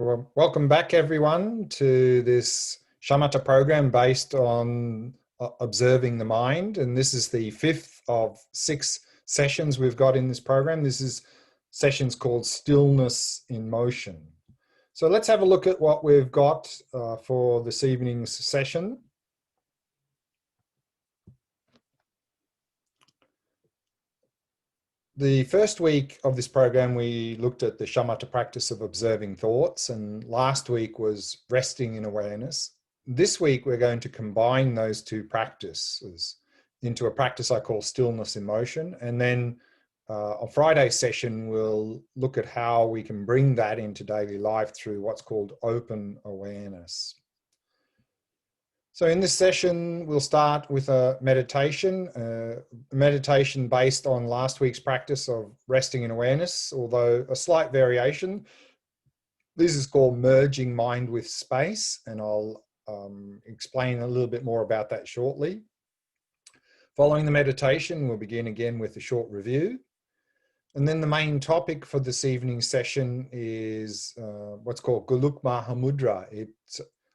Well, welcome back, everyone, to this shamatha program based on observing the mind. And this is the fifth of 6 sessions we've got in this program. This is sessions called Stillness in Motion. So let's have a look at what we've got for this evening's session. The first week of this program, we looked at the shamatha practice of observing thoughts, and last week was resting in awareness. This week, we're going to combine those two practices into a practice I call stillness in motion. And then on Friday's session, we'll look at how we can bring that into daily life through what's called open awareness. So in this session, we'll start with a meditation based on last week's practice of resting in awareness, although a slight variation. This is called merging mind with space, and I'll explain a little bit more about that shortly. Following the meditation, we'll begin again with a short review. And then the main topic for this evening's session is what's called Gelug Mahamudra.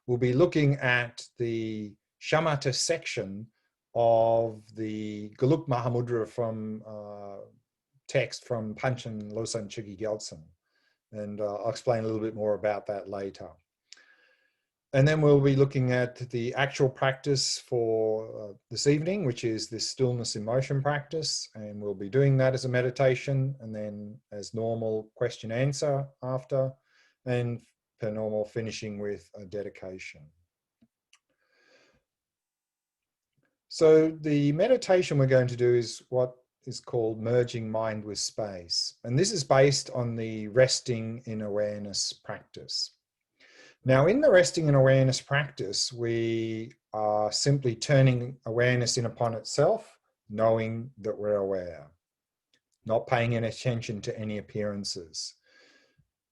We'll be looking at the shamatha section of the Gelug Mahamudra from text from Panchen Losang Chögyal Gyaltsen. And I'll explain a little bit more about that later. And then we'll be looking at the actual practice for this evening, which is this stillness in motion practice. And we'll be doing that as a meditation, and then as normal question answer after, and per normal finishing with a dedication. So the meditation we're going to do is what is called merging mind with space. And this is based on the resting in awareness practice. Now, in the resting in awareness practice, we are simply turning awareness in upon itself, knowing that we're aware, not paying any attention to any appearances.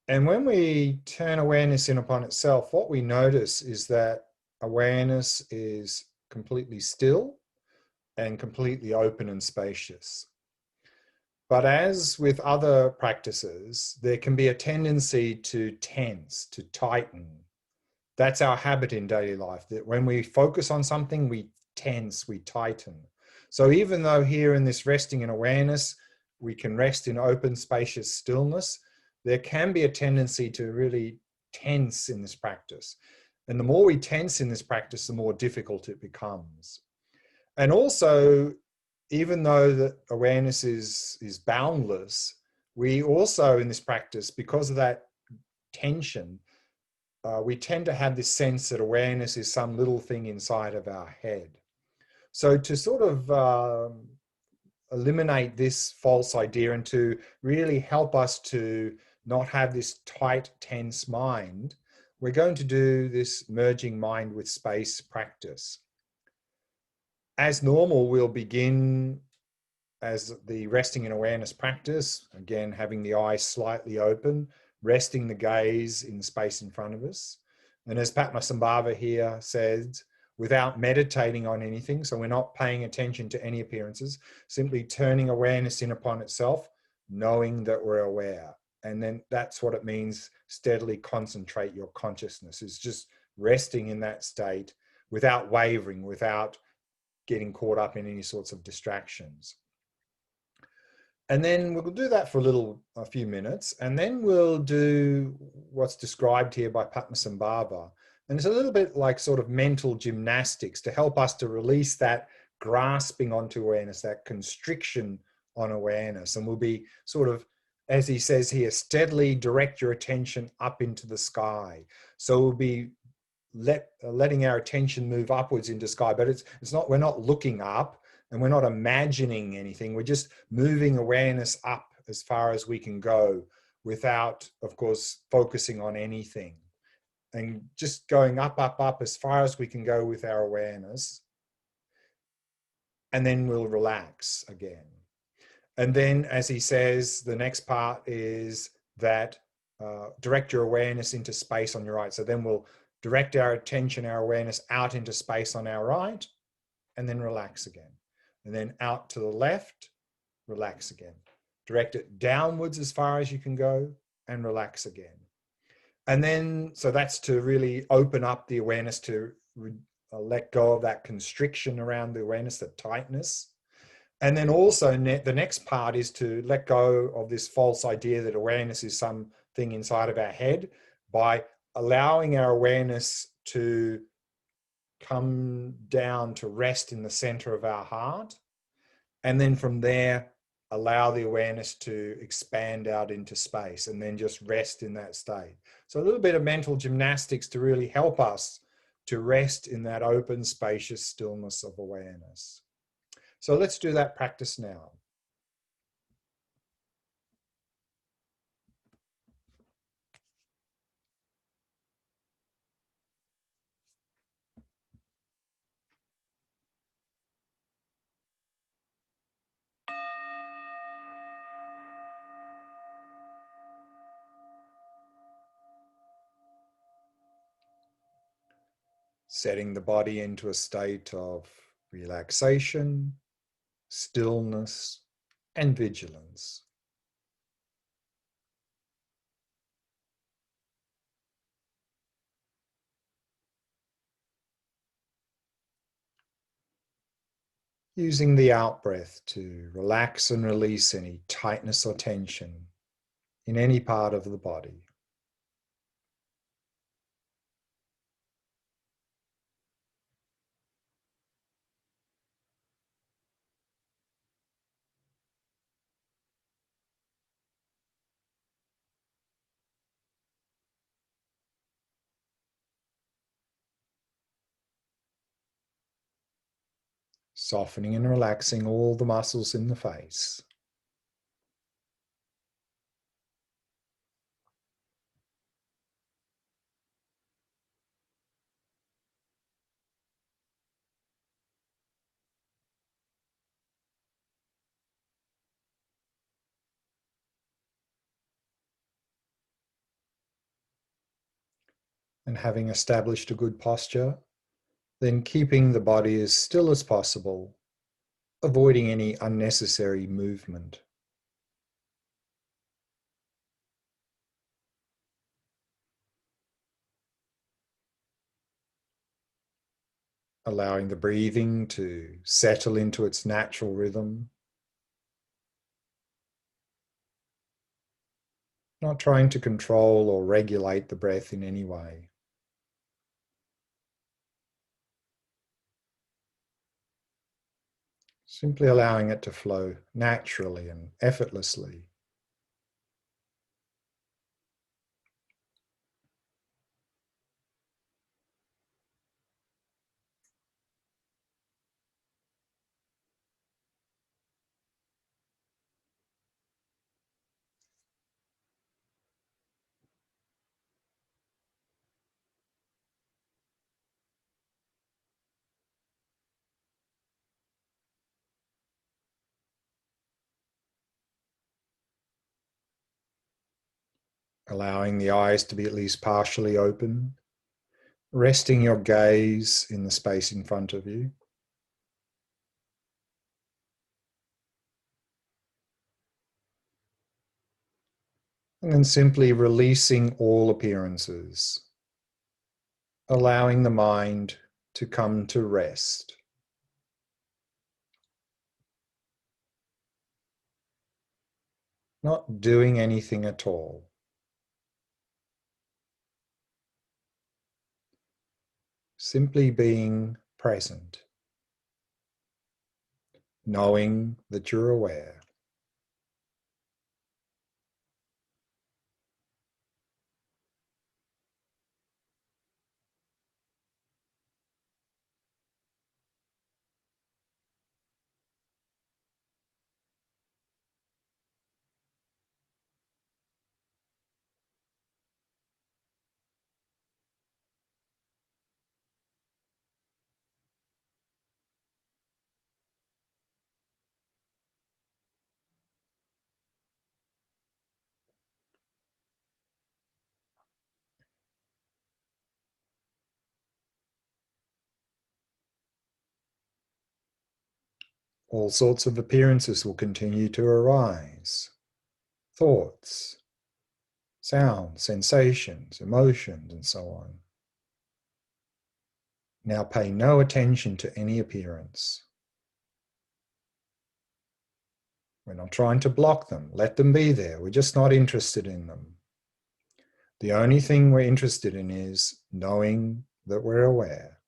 And when we turn awareness in upon itself, what we notice is that awareness is completely still and completely open and spacious. But as with other practices, there can be a tendency to tense, to tighten. That's our habit in daily life, that when we focus on something, we tense, we tighten. So even though here in this resting in awareness, we can rest in open, spacious stillness, there can be a tendency to really tense in this practice. And the more we tense in this practice, the more difficult it becomes. And also, even though that awareness is boundless, we also in this practice, because of that tension, we tend to have this sense that awareness is some little thing inside of our head. So to sort of eliminate this false idea and to really help us to not have this tight, tense mind, we're going to do this merging mind with space practice. As normal, we'll begin as the resting in awareness practice, again, having the eyes slightly open, resting the gaze in space in front of us. And as Padmasambhava here says, without meditating on anything, so we're not paying attention to any appearances, simply turning awareness in upon itself, knowing that we're aware. And then that's what it means, steadily concentrate your consciousness. It's just resting in that state without wavering, without getting caught up in any sorts of distractions. And then we'll do that for a few minutes, and then we'll do what's described here by Padmasambhava. And it's a little bit like sort of mental gymnastics to help us to release that grasping onto awareness, that constriction on awareness. And we'll be sort of, as he says here, steadily direct your attention up into the sky. So we'll be letting our attention move upwards into sky, but it's not, we're not looking up and we're not imagining anything. We're just moving awareness up as far as we can go without, of course, focusing on anything, and just going up, up, up as far as we can go with our awareness. And then we'll relax again. And then, as he says, the next part is that direct your awareness into space on your right. So then we'll direct our attention, our awareness out into space on our right, and then relax again. And then out to the left, relax again. Direct it downwards as far as you can go, and relax again. And then, so that's to really open up the awareness to let go of that constriction around the awareness, that tightness. And then also the next part is to let go of this false idea that awareness is something inside of our head by allowing our awareness to come down to rest in the center of our heart. And then from there, allow the awareness to expand out into space and then just rest in that state. So a little bit of mental gymnastics to really help us to rest in that open, spacious stillness of awareness. So let's do that practice now. Setting the body into a state of relaxation, stillness, and vigilance. Using the out-breath to relax and release any tightness or tension in any part of the body. Softening and relaxing all the muscles in the face. And having established a good posture, then keeping the body as still as possible, avoiding any unnecessary movement. Allowing the breathing to settle into its natural rhythm. Not trying to control or regulate the breath in any way. Simply allowing it to flow naturally and effortlessly. Allowing the eyes to be at least partially open. Resting your gaze in the space in front of you. And then simply releasing all appearances. Allowing the mind to come to rest. Not doing anything at all. Simply being present. Knowing that you're aware. All sorts of appearances will continue to arise. Thoughts, sounds, sensations, emotions, and so on. Now pay no attention to any appearance. We're not trying to block them. Let them be there. We're just not interested in them. The only thing we're interested in is knowing that we're aware.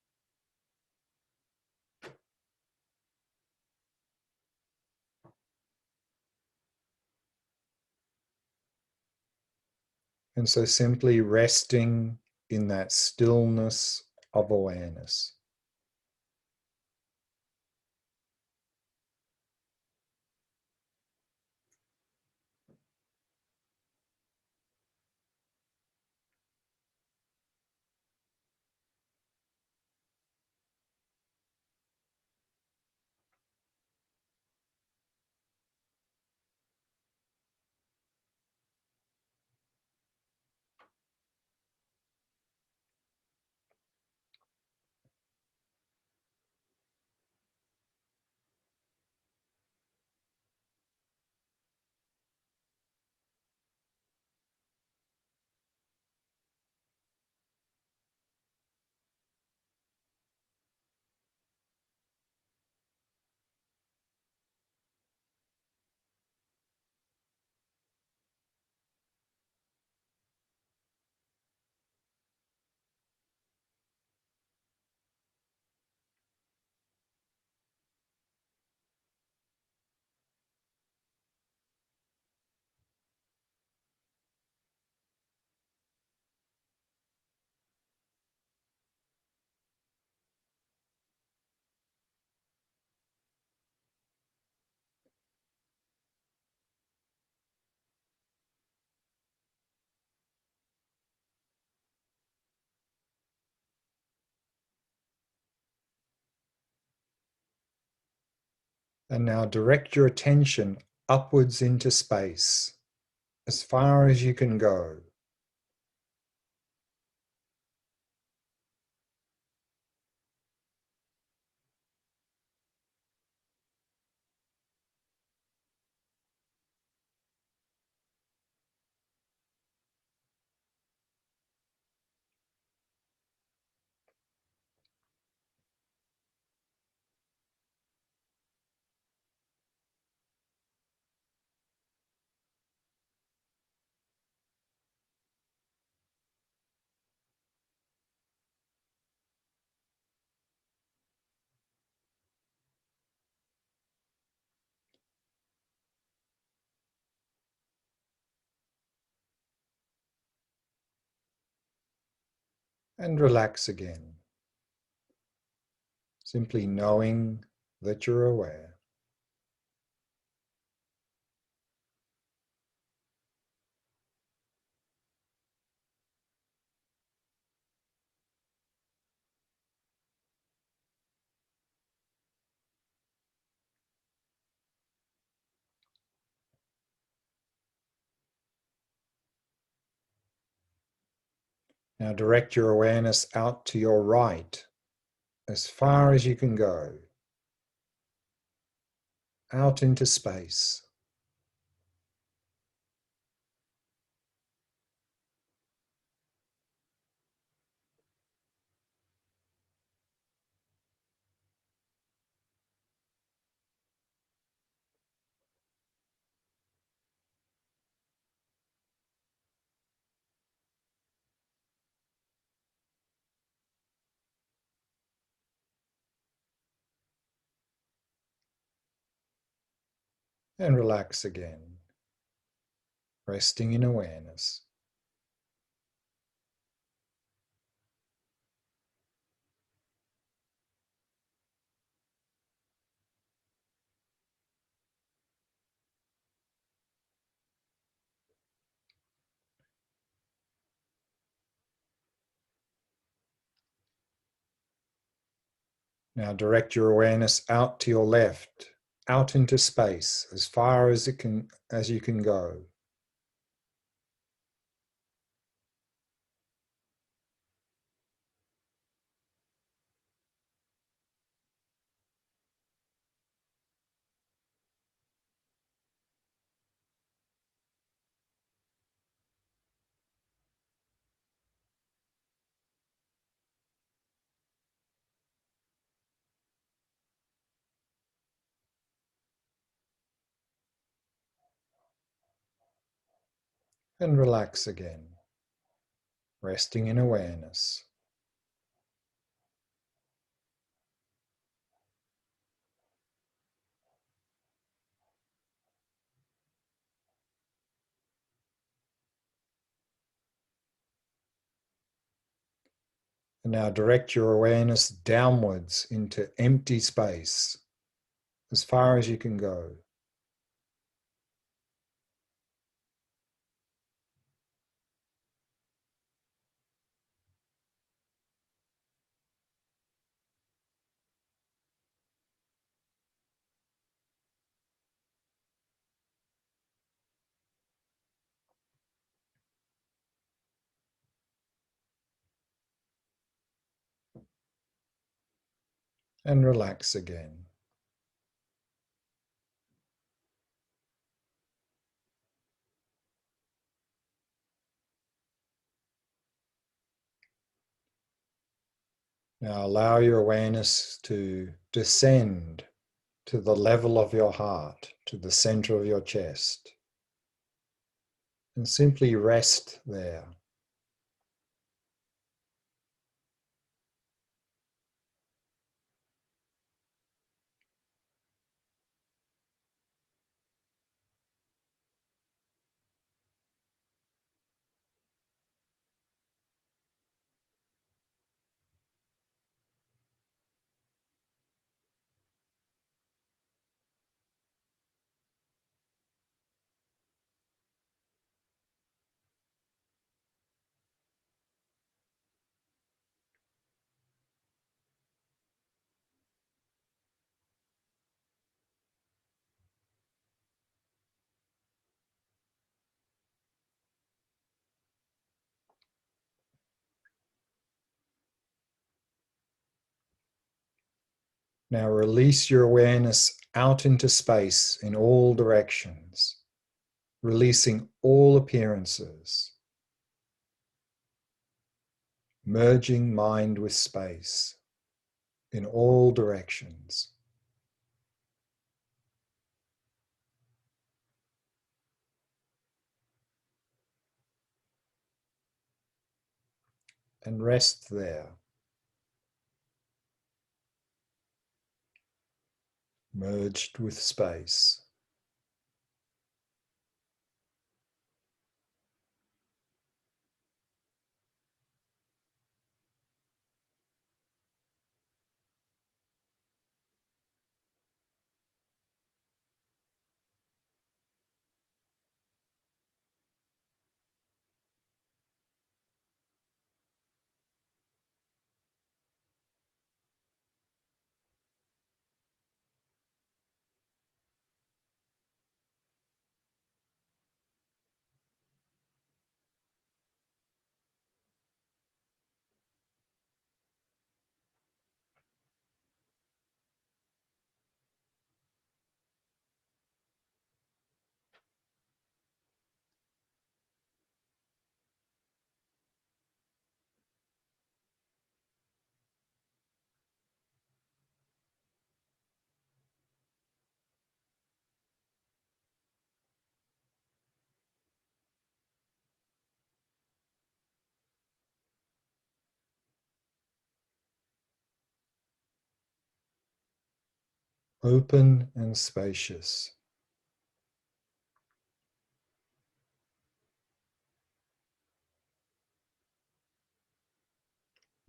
And so simply resting in that stillness of awareness. And now direct your attention upwards into space, as far as you can go. And relax again, simply knowing that you're aware. Now direct your awareness out to your right, as far as you can go, out into space. And relax again, resting in awareness. Now direct your awareness out to your left, out into space, as far as you can go. and relax again, resting in awareness. And now direct your awareness downwards into empty space as far as you can go. And relax again. Now allow your awareness to descend to the level of your heart, to the center of your chest, and simply rest there. Now release your awareness out into space in all directions, releasing all appearances, merging mind with space in all directions. And rest there, merged with space. Open and spacious,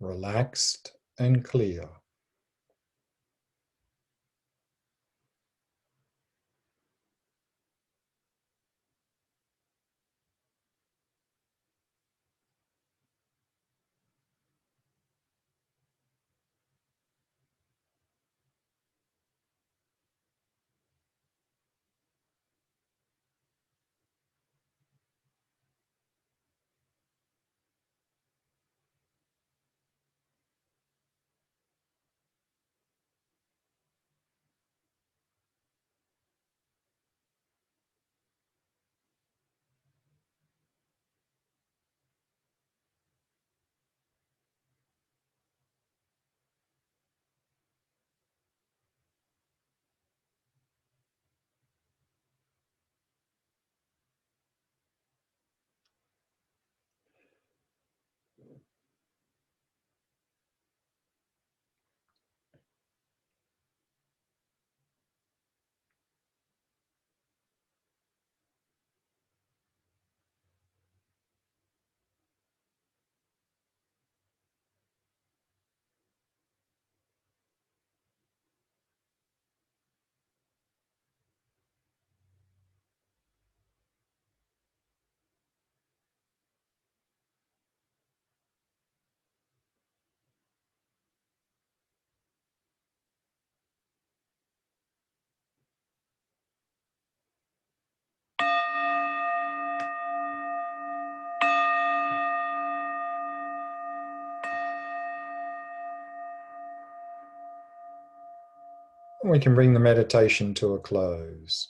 relaxed and clear. And we can bring the meditation to a close.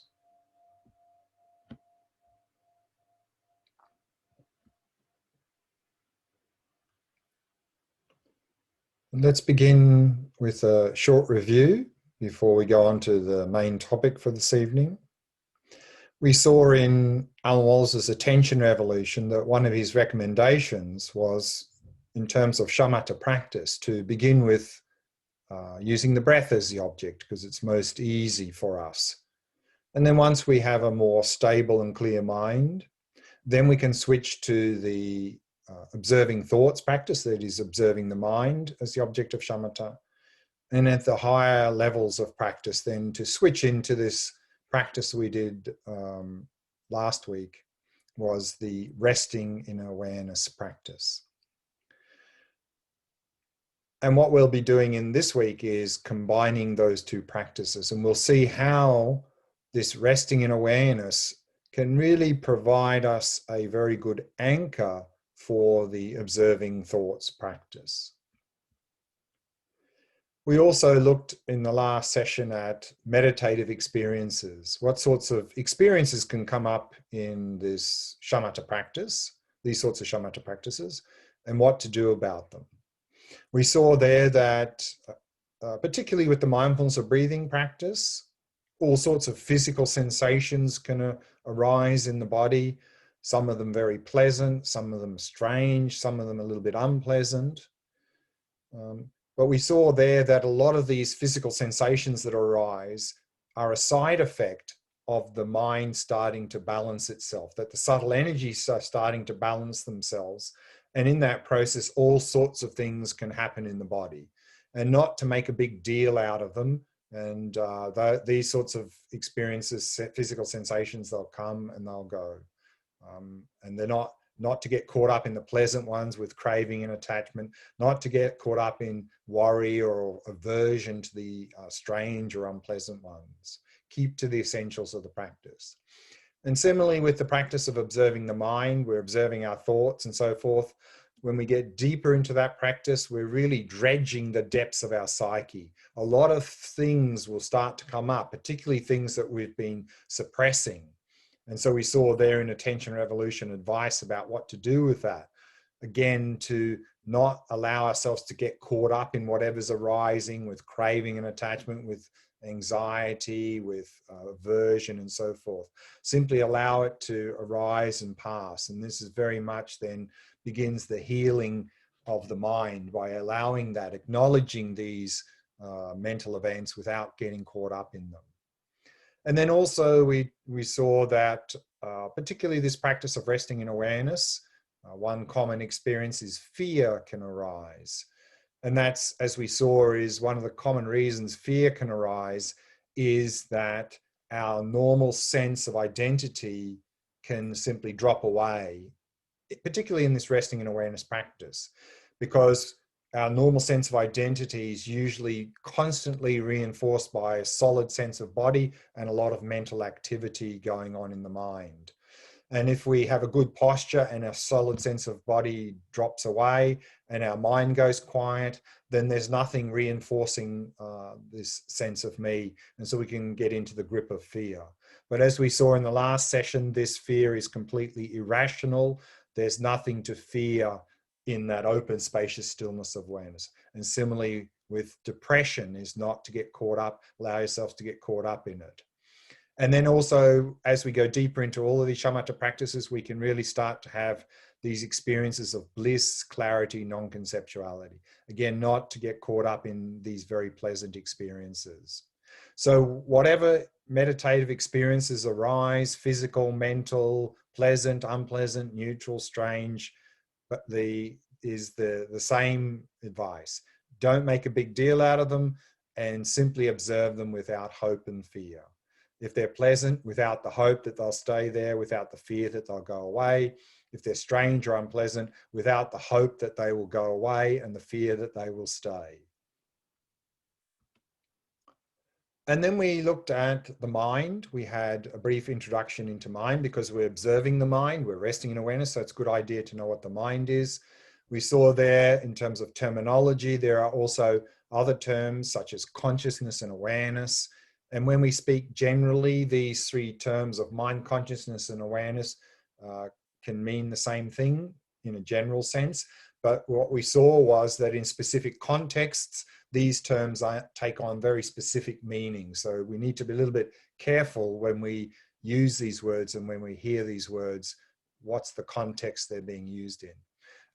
And let's begin with a short review before we go on to the main topic for this evening. We saw in Alan Wals's Attention Revolution that one of his recommendations was, in terms of shamatha practice, to begin with using the breath as the object because it's most easy for us. And then once we have a more stable and clear mind, then we can switch to the observing thoughts practice, that is observing the mind as the object of shamatha. And at the higher levels of practice, then to switch into this practice we did last week was the resting in awareness practice. And what we'll be doing in this week is combining those two practices, and we'll see how this resting in awareness can really provide us a very good anchor for the observing thoughts practice. We also looked in the last session at meditative experiences. What sorts of experiences can come up in this shamatha practice, these sorts of shamatha practices, and what to do about them. We saw there that, particularly with the mindfulness of breathing practice, all sorts of physical sensations can arise in the body, some of them very pleasant, some of them strange, some of them a little bit unpleasant. But we saw there that a lot of these physical sensations that arise are a side effect of the mind starting to balance itself, that the subtle energies are starting to balance themselves. And in that process, all sorts of things can happen in the body, and not to make a big deal out of them. And these sorts of experiences, physical sensations, they'll come and they'll go. And they're not to get caught up in the pleasant ones with craving and attachment, not to get caught up in worry or aversion to the strange or unpleasant ones. Keep to the essentials of the practice. And similarly with the practice of observing the mind, we're observing our thoughts and so forth. When we get deeper into that practice, we're really dredging the depths of our psyche. A lot of things will start to come up, particularly things that we've been suppressing. And so we saw there in Attention Revolution advice about what to do with that. Again, to not allow ourselves to get caught up in whatever's arising with craving and attachment, with anxiety, with aversion and so forth. Simply allow it to arise and pass. And this is very much then begins the healing of the mind by allowing that, acknowledging these mental events without getting caught up in them. And then also we saw that particularly this practice of resting in awareness, one common experience is fear can arise. And that's, as we saw, is one of the common reasons fear can arise is that our normal sense of identity can simply drop away, particularly in this resting in awareness practice, because our normal sense of identity is usually constantly reinforced by a solid sense of body and a lot of mental activity going on in the mind. And if we have a good posture and a solid sense of body drops away and our mind goes quiet, then there's nothing reinforcing this sense of me. And so we can get into the grip of fear. But as we saw in the last session, this fear is completely irrational. There's nothing to fear in that open, spacious stillness of awareness. And similarly with depression is not to get caught up, allow yourself to get caught up in it. And then also, as we go deeper into all of these shamatha practices, we can really start to have these experiences of bliss, clarity, non-conceptuality. Again, not to get caught up in these very pleasant experiences. So whatever meditative experiences arise, physical, mental, pleasant, unpleasant, neutral, strange, but the same advice. Don't make a big deal out of them and simply observe them without hope and fear. If they're pleasant, without the hope that they'll stay there, without the fear that they'll go away. If they're strange or unpleasant, without the hope that they will go away and the fear that they will stay. And then we looked at the mind. We had a brief introduction into mind because we're observing the mind, we're resting in awareness, so it's a good idea to know what the mind is. We saw there in terms of terminology, there are also other terms such as consciousness and awareness. And when we speak generally, these three terms of mind, consciousness, and awareness can mean the same thing in a general sense. But what we saw was that in specific contexts, these terms take on very specific meanings. So we need to be a little bit careful when we use these words and when we hear these words, what's the context they're being used in.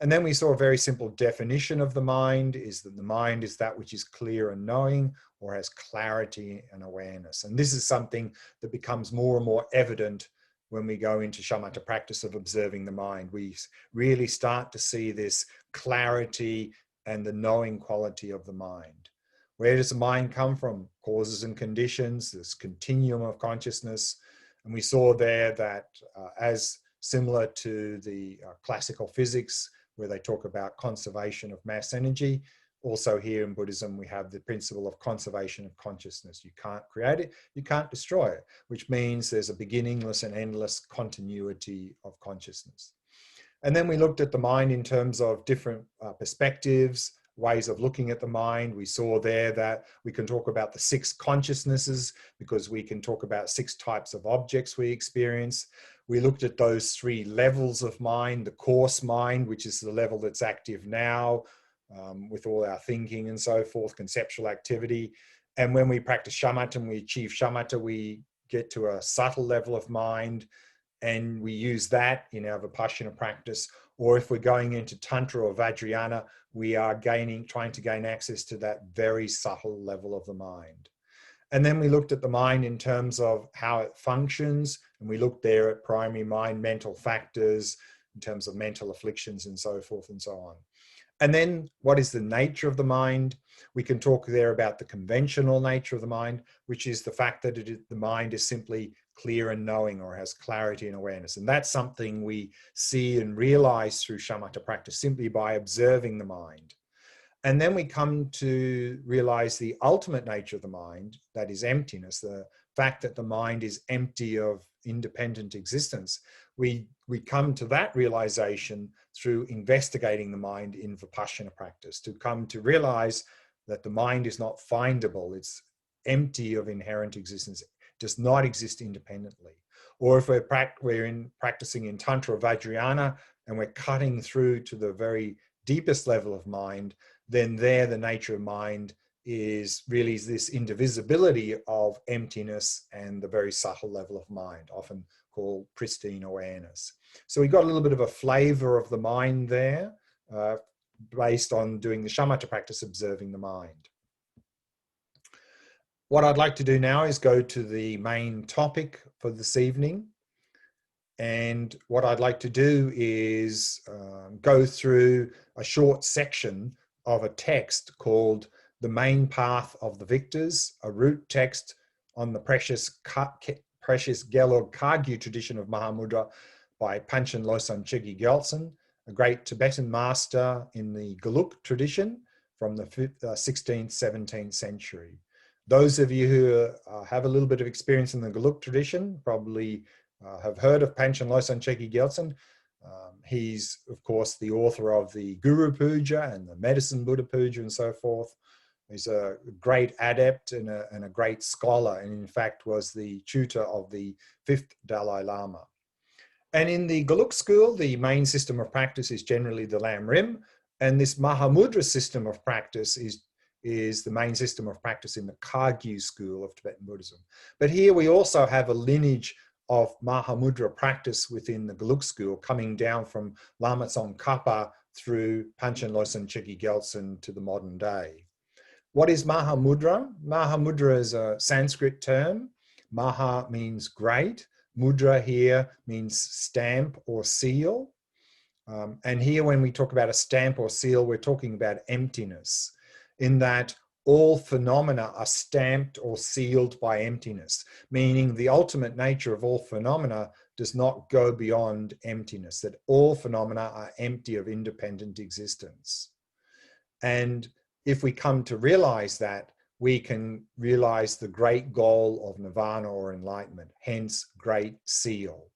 And then we saw a very simple definition of the mind, is that the mind is that which is clear and knowing, or has clarity and awareness. And this is something that becomes more and more evident when we go into shamatha practice of observing the mind. We really start to see this clarity and the knowing quality of the mind. Where does the mind come from? Causes and conditions, this continuum of consciousness. And we saw there that as similar to the classical physics, where they talk about conservation of mass energy, also here in Buddhism, we have the principle of conservation of consciousness. You can't create it, you can't destroy it, which means there's a beginningless and endless continuity of consciousness. And then we looked at the mind in terms of different perspectives, ways of looking at the mind. We saw there that we can talk about the 6 consciousnesses, because we can talk about 6 types of objects we experience. We looked at those 3 levels of mind: the coarse mind, which is the level that's active now, with all our thinking and so forth, conceptual activity. And when we practice shamatha and we achieve shamatha, we get to a subtle level of mind, and we use that in our vipassana practice. Or if we're going into tantra or vajrayana, we are trying to gain access to that very subtle level of the mind. And then we looked at the mind in terms of how it functions, and we looked there at primary mind mental factors in terms of mental afflictions and so forth and so on. And then what is the nature of the mind? We can talk there about the conventional nature of the mind, which is the fact that the mind is simply clear and knowing, or has clarity and awareness. And that's something we see and realize through shamatha practice simply by observing the mind. And then we come to realize the ultimate nature of the mind, that is emptiness, the fact that the mind is empty of independent existence. We come to that realization through investigating the mind in vipassana practice, to come to realize that the mind is not findable, it's empty of inherent existence, does not exist independently. Or if we're practicing in Tantra or Vajrayana, and we're cutting through to the very deepest level of mind, then there the nature of mind is really this indivisibility of emptiness and the very subtle level of mind, often called pristine awareness. So we got a little bit of a flavor of the mind there, based on doing the shamatha practice, observing the mind. What I'd like to do now is go to the main topic for this evening. And what I'd like to do is go through a short section of a text called The Main Path of the Victors, a root text on the precious Gelug Kagyu tradition of Mahamudra by Panchen Losang Chögyal Gyaltsen, a great Tibetan master in the Gelug tradition from the 16th, 17th century. Those of you who have a little bit of experience in the Gelug tradition probably have heard of Panchen Losang Chögyal Gyaltsen. He's, of course, the author of the Guru Puja and the Medicine Buddha Puja and so forth. He's a great adept and a great scholar, and in fact was the tutor of the 5th Dalai Lama. And in the Gelug school, the main system of practice is generally the Lam Rim, and this Mahamudra system of practice is the main system of practice in the Kagyu school of Tibetan Buddhism. But here we also have a lineage of Mahamudra practice within the Gelug school, coming down from Lama Tsongkhapa through Panchen Losang Chögyal Gyaltsen to the modern day. What is Mahamudra? Mahamudra is a Sanskrit term. Maha means great. Mudra here means stamp or seal. And here when we talk about a stamp or seal, we're talking about emptiness, in that all phenomena are stamped or sealed by emptiness, meaning the ultimate nature of all phenomena does not go beyond emptiness, that all phenomena are empty of independent existence. And if we come to realize that, we can realize the great goal of nirvana or enlightenment, hence great seal.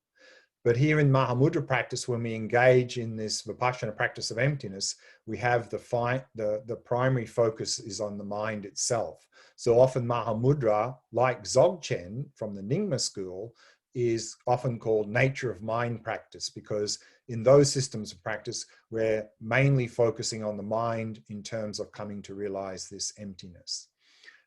But here in Mahamudra practice, when we engage in this vipassana practice of emptiness, we have the primary focus is on the mind itself. So often Mahamudra, like Dzogchen from the Nyingma school, is often called nature of mind practice, because in those systems of practice, we're mainly focusing on the mind in terms of coming to realize this emptiness.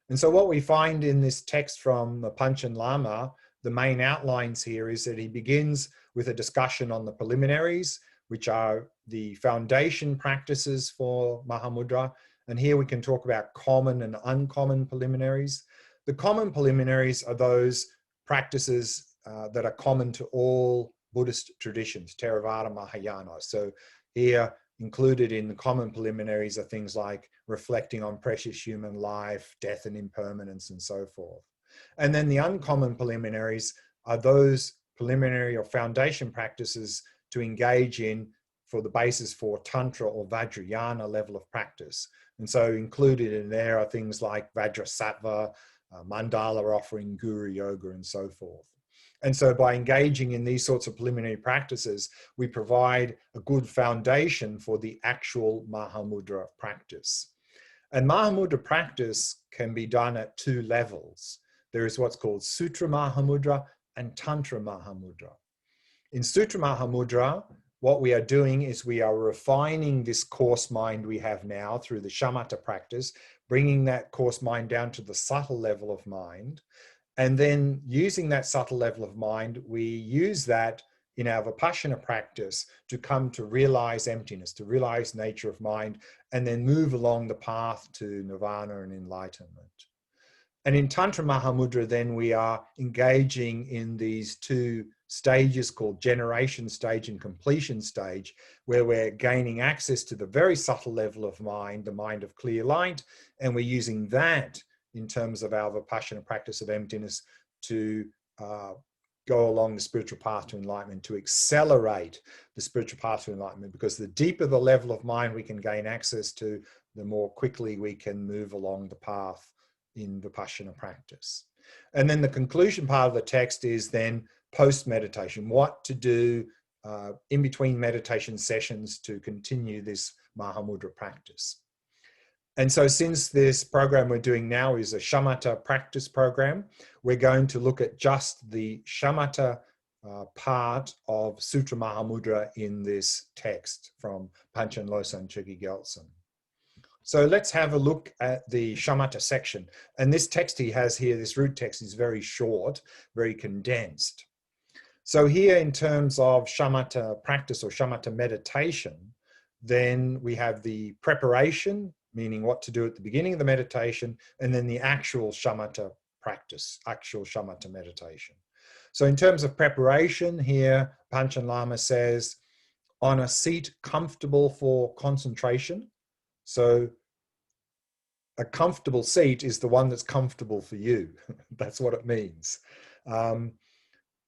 And so what we find in this text from the Panchen Lama, the main outlines here is that he begins with a discussion on the preliminaries, which are the foundation practices for Mahamudra. And here we can talk about common and uncommon preliminaries. The common preliminaries are those practices that are common to all Buddhist traditions, Theravada, Mahayana. So here, included in the common preliminaries are things like reflecting on precious human life, death and impermanence, and so forth. And then the uncommon preliminaries are those preliminary or foundation practices to engage in for the basis for Tantra or Vajrayana level of practice. And so included in there are things like Vajrasattva, mandala offering, guru yoga, and so forth. And so by engaging in these sorts of preliminary practices, we provide a good foundation for the actual Mahamudra practice. And Mahamudra practice can be done at two levels. There is what's called Sutra Mahamudra and Tantra Mahamudra. In Sutra Mahamudra, what we are doing is we are refining this coarse mind we have now through the shamatha practice, bringing that coarse mind down to the subtle level of mind. And then using that subtle level of mind, we use that in our Vipassana practice to come to realize emptiness, to realize nature of mind, and then move along the path to nirvana and enlightenment. And in Tantra Mahamudra, then we are engaging in these two stages called generation stage and completion stage, where we're gaining access to the very subtle level of mind, the mind of clear light, and we're using that in terms of our Vipassana practice of emptiness to go along the spiritual path to enlightenment, to accelerate the spiritual path to enlightenment, because the deeper the level of mind we can gain access to, the more quickly we can move along the path in Vipassana practice. And then the conclusion part of the text is then post-meditation, what to do in between meditation sessions to continue this Mahamudra practice. And so since this program we're doing now is a shamatha practice program, we're going to look at just the shamatha part of Sutra Mahamudra in this text from Panchen Losang Chogi Gyaltsen. So let's have a look at the shamatha section. And this text he has here, this root text, is very short, very condensed. So here in terms of shamatha practice or shamatha meditation, then we have the preparation, meaning what to do at the beginning of the meditation, and then the actual shamatha practice, actual shamatha meditation. So in terms of preparation here, Panchen Lama says, on a seat comfortable for concentration. So a comfortable seat is the one that's comfortable for you. That's what it means.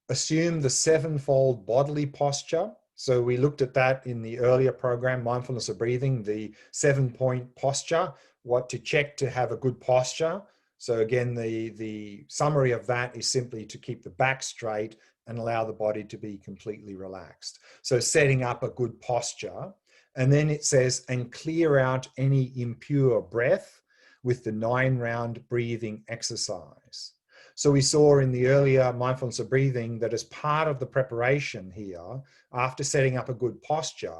Assume the sevenfold bodily posture. So we looked at that in the earlier program, Mindfulness of Breathing, the 7-point posture, what to check to have a good posture. So again, the summary of that is simply to keep the back straight and allow the body to be completely relaxed. So setting up a good posture. And then it says, and clear out any impure breath with the 9-round breathing exercise. So we saw in the earlier Mindfulness of Breathing that as part of the preparation here, after setting up a good posture,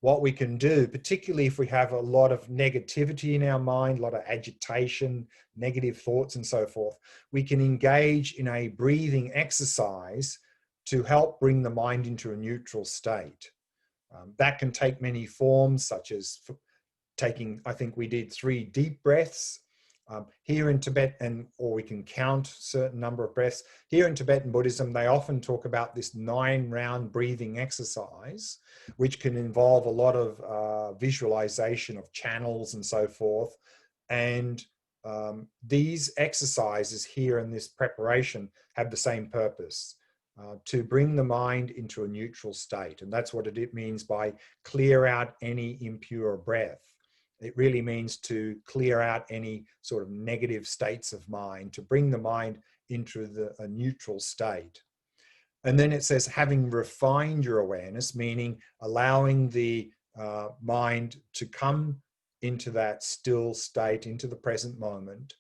what we can do, particularly if we have a lot of negativity in our mind, a lot of agitation, negative thoughts and so forth, we can engage in a breathing exercise to help bring the mind into a neutral state. That can take many forms, such as taking, I think we did 3 deep breaths. Here in Tibet, or we can count a certain number of breaths. Here in Tibetan Buddhism, they often talk about this 9-round breathing exercise, which can involve a lot of visualization of channels and so forth. And these exercises here in this preparation have the same purpose, to bring the mind into a neutral state. And that's what it means by clear out any impure breath. It really means to clear out any sort of negative states of mind, to bring the mind into a neutral state. And then it says, having refined your awareness, meaning allowing the mind to come into that still state, into the present moment,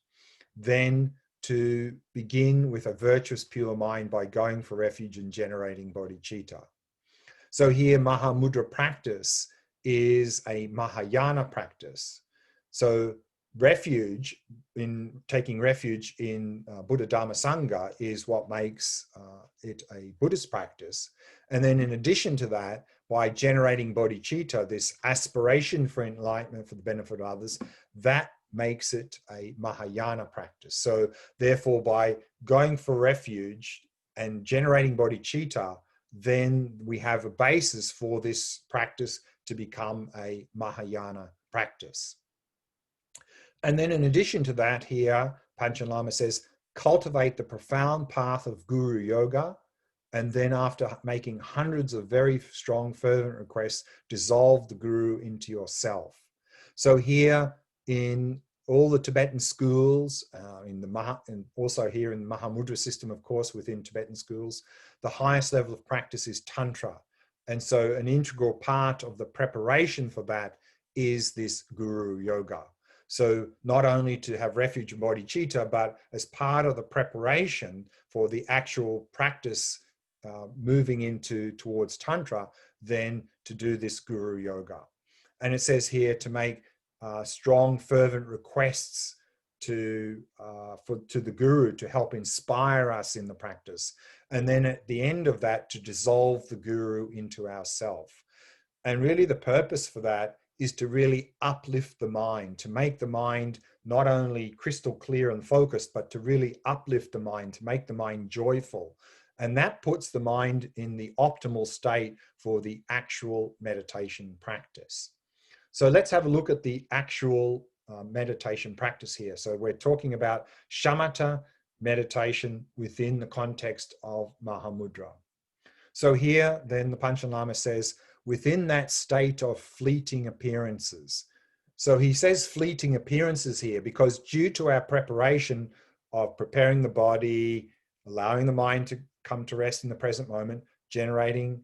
then to begin with a virtuous pure mind by going for refuge and generating bodhicitta. So here Mahamudra practice is a Mahayana practice. So refuge, in taking refuge in Buddha Dharma Sangha, is what makes it a Buddhist practice. And then in addition to that, by generating bodhicitta, this aspiration for enlightenment for the benefit of others, that makes it a Mahayana practice. So therefore, by going for refuge and generating bodhicitta, then we have a basis for this practice to become a Mahayana practice. And then in addition to that, here, Panchen Lama says, cultivate the profound path of Guru Yoga, and then after making hundreds of very strong fervent requests, dissolve the Guru into yourself. So here in all the Tibetan schools, and also here in the Mahamudra system, of course, within Tibetan schools, the highest level of practice is Tantra. And so an integral part of the preparation for that is this Guru Yoga. So not only to have refuge in bodhicitta, but as part of the preparation for the actual practice moving towards Tantra, then to do this Guru Yoga. And it says here to make strong, fervent requests to the Guru to help inspire us in the practice. And then at the end of that, to dissolve the Guru into ourself. And really the purpose for that is to really uplift the mind, to make the mind not only crystal clear and focused, but to really uplift the mind, to make the mind joyful. And that puts the mind in the optimal state for the actual meditation practice. So let's have a look at the actual meditation practice here. So we're talking about shamatha meditation within the context of Mahamudra. So here, then the Panchen Lama says, within that state of fleeting appearances. So he says fleeting appearances here because due to our preparation of preparing the body, allowing the mind to come to rest in the present moment, generating,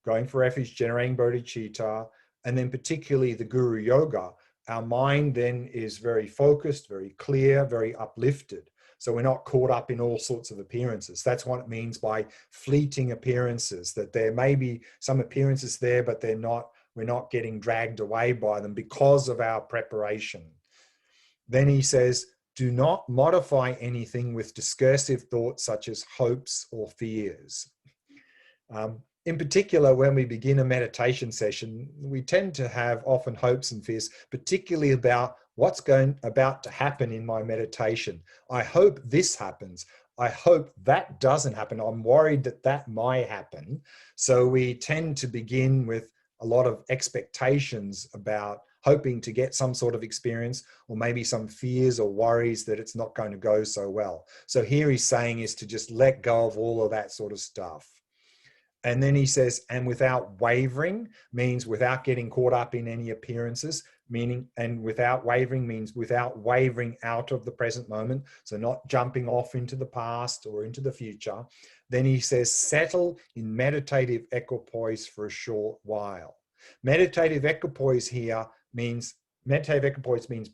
going for refuge, generating bodhicitta, and then particularly the Guru Yoga, our mind then is very focused, very clear, very uplifted. So we're not caught up in all sorts of appearances. That's what it means by fleeting appearances, that there may be some appearances there, but we're not getting dragged away by them because of our preparation. Then he says, do not modify anything with discursive thoughts such as hopes or fears. In particular, when we begin a meditation session, we tend to have often hopes and fears, particularly about what's about to happen in my meditation. I hope this happens. I hope that doesn't happen. I'm worried that might happen. So we tend to begin with a lot of expectations about hoping to get some sort of experience, or maybe some fears or worries that it's not going to go so well. So here he's saying is to just let go of all of that sort of stuff. And then he says, and without wavering means without getting caught up in any appearances, and without wavering means without wavering out of the present moment. So not jumping off into the past or into the future. Then he says, settle in meditative equipoise for a short while. Meditative equipoise here means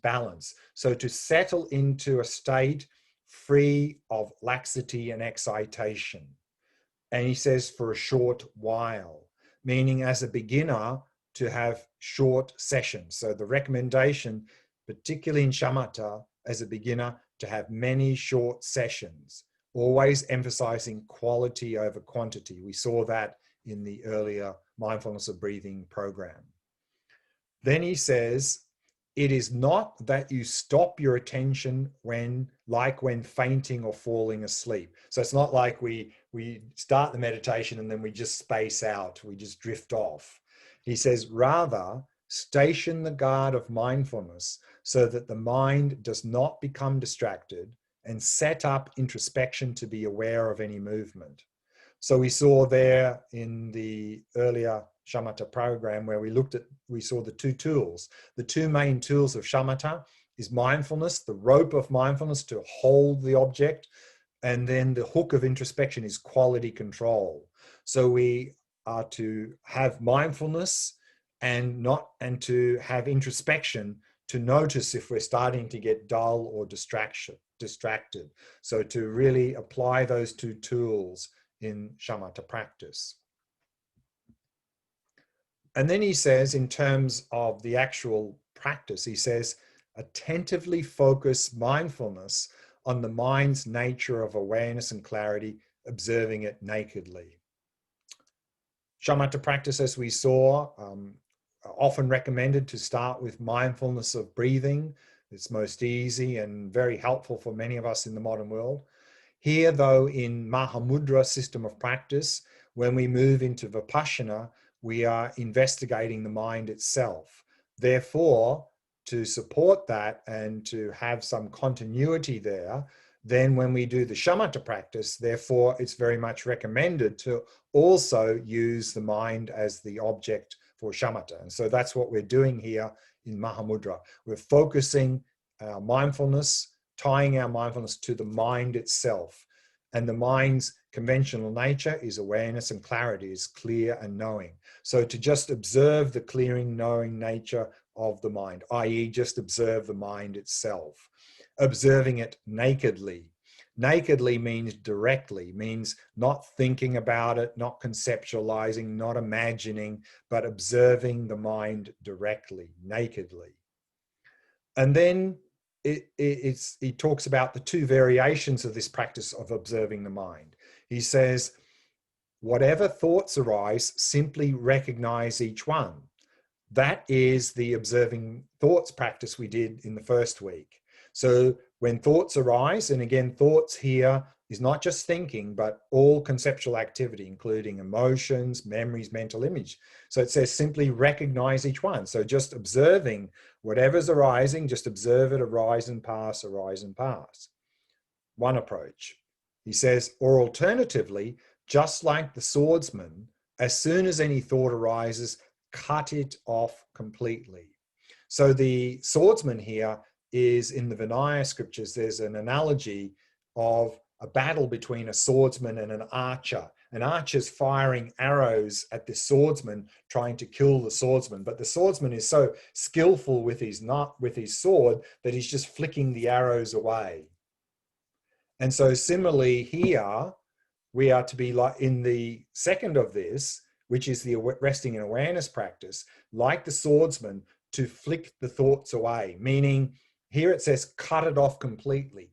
balance. So to settle into a state free of laxity and excitation. And he says for a short while, meaning as a beginner to have short sessions. So the recommendation, particularly in shamatha, as a beginner, to have many short sessions, always emphasizing quality over quantity. We saw that in the earlier mindfulness of breathing program. Then he says, it is not that you stop your attention when fainting or falling asleep. So it's not like we start the meditation and then we just space out, we just drift off. He says, rather, station the guard of mindfulness so that the mind does not become distracted, and set up introspection to be aware of any movement. So we saw there in the earlier shamatha program where we saw the two tools. The two main tools of shamatha is mindfulness, the rope of mindfulness to hold the object, and then the hook of introspection is quality control. So we are to have mindfulness and to have introspection to notice if we're starting to get dull or distracted. So to really apply those two tools in shamatha practice. And then he says, in terms of the actual practice, he says, attentively focus mindfulness on the mind's nature of awareness and clarity, observing it nakedly. Shamatha practice, as we saw, often recommended to start with mindfulness of breathing. It's most easy and very helpful for many of us in the modern world. Here, though, in Mahamudra system of practice, when we move into Vipassana, we are investigating the mind itself. Therefore, to support that and to have some continuity there, then when we do the shamatha practice, therefore, it's very much recommended to also use the mind as the object for shamatha. And so that's what we're doing here in Mahamudra. We're focusing our mindfulness, tying our mindfulness to the mind itself. And the mind's conventional nature is awareness and clarity, is clear and knowing. So to just observe the clearing, knowing nature of the mind, i.e. just observe the mind itself. Observing it nakedly. Nakedly means directly, means not thinking about it, not conceptualizing, not imagining, but observing the mind directly, nakedly. And then he talks about the two variations of this practice of observing the mind. He says, whatever thoughts arise, simply recognize each one. That is the observing thoughts practice we did in the first week. So when thoughts arise, and again, thoughts here is not just thinking, but all conceptual activity, including emotions, memories, mental image. So it says simply recognize each one. So just observing whatever's arising, just observe it arise and pass, arise and pass. One approach. He says, or alternatively, just like the swordsman, as soon as any thought arises, cut it off completely. So the swordsman here is in the Vinaya scriptures, there's an analogy of a battle between a swordsman and an archer. An archer's firing arrows at the swordsman, trying to kill the swordsman. But the swordsman is so skillful with his sword that he's just flicking the arrows away. And so similarly here, we are to be like in the second of this, which is the resting in awareness practice, like the swordsman, to flick the thoughts away, meaning here it says cut it off completely.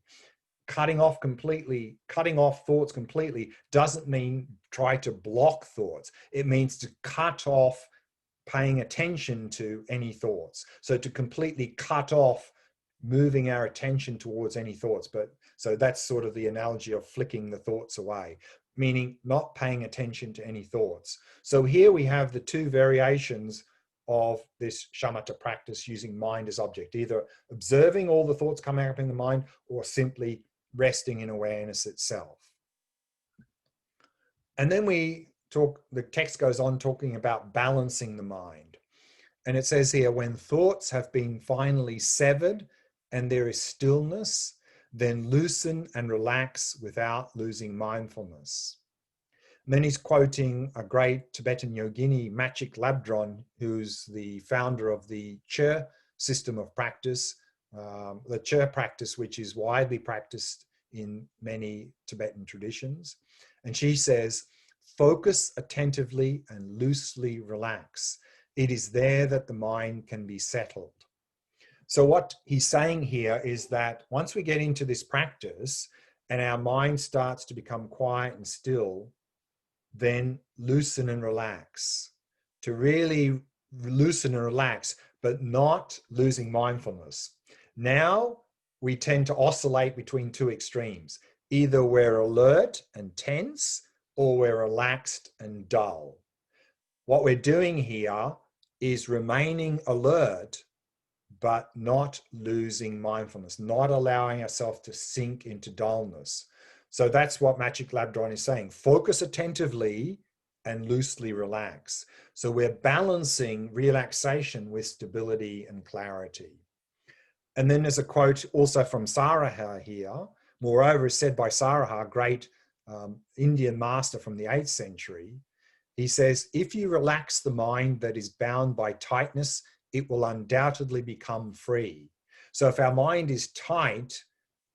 Cutting off thoughts completely doesn't mean try to block thoughts. It means to cut off paying attention to any thoughts. So to completely cut off moving our attention towards any thoughts. But so that's sort of the analogy of flicking the thoughts away, meaning not paying attention to any thoughts. So here we have the two variations of this shamatha practice using mind as object, either observing all the thoughts coming up in the mind or simply resting in awareness itself. And then the text goes on talking about balancing the mind. And it says here, when thoughts have been finally severed and there is stillness, then loosen and relax without losing mindfulness. And then he's quoting a great Tibetan yogini, Machik Labdron, who's the founder of the Che system of practice, the Che practice, which is widely practiced in many Tibetan traditions. And she says, focus attentively and loosely relax. It is there that the mind can be settled. So what he's saying here is that once we get into this practice and our mind starts to become quiet and still, then loosen and relax. To really loosen and relax, but not losing mindfulness. Now we tend to oscillate between two extremes. Either we're alert and tense, or we're relaxed and dull. What we're doing here is remaining alert, but not losing mindfulness, not allowing ourselves to sink into dullness. So that's what Machik Labdron is saying. Focus attentively and loosely relax. So we're balancing relaxation with stability and clarity. And then there's a quote also from Saraha here. Moreover, is said by Saraha, great Indian master from the 8th century. He says, if you relax the mind that is bound by tightness, it will undoubtedly become free. So if our mind is tight,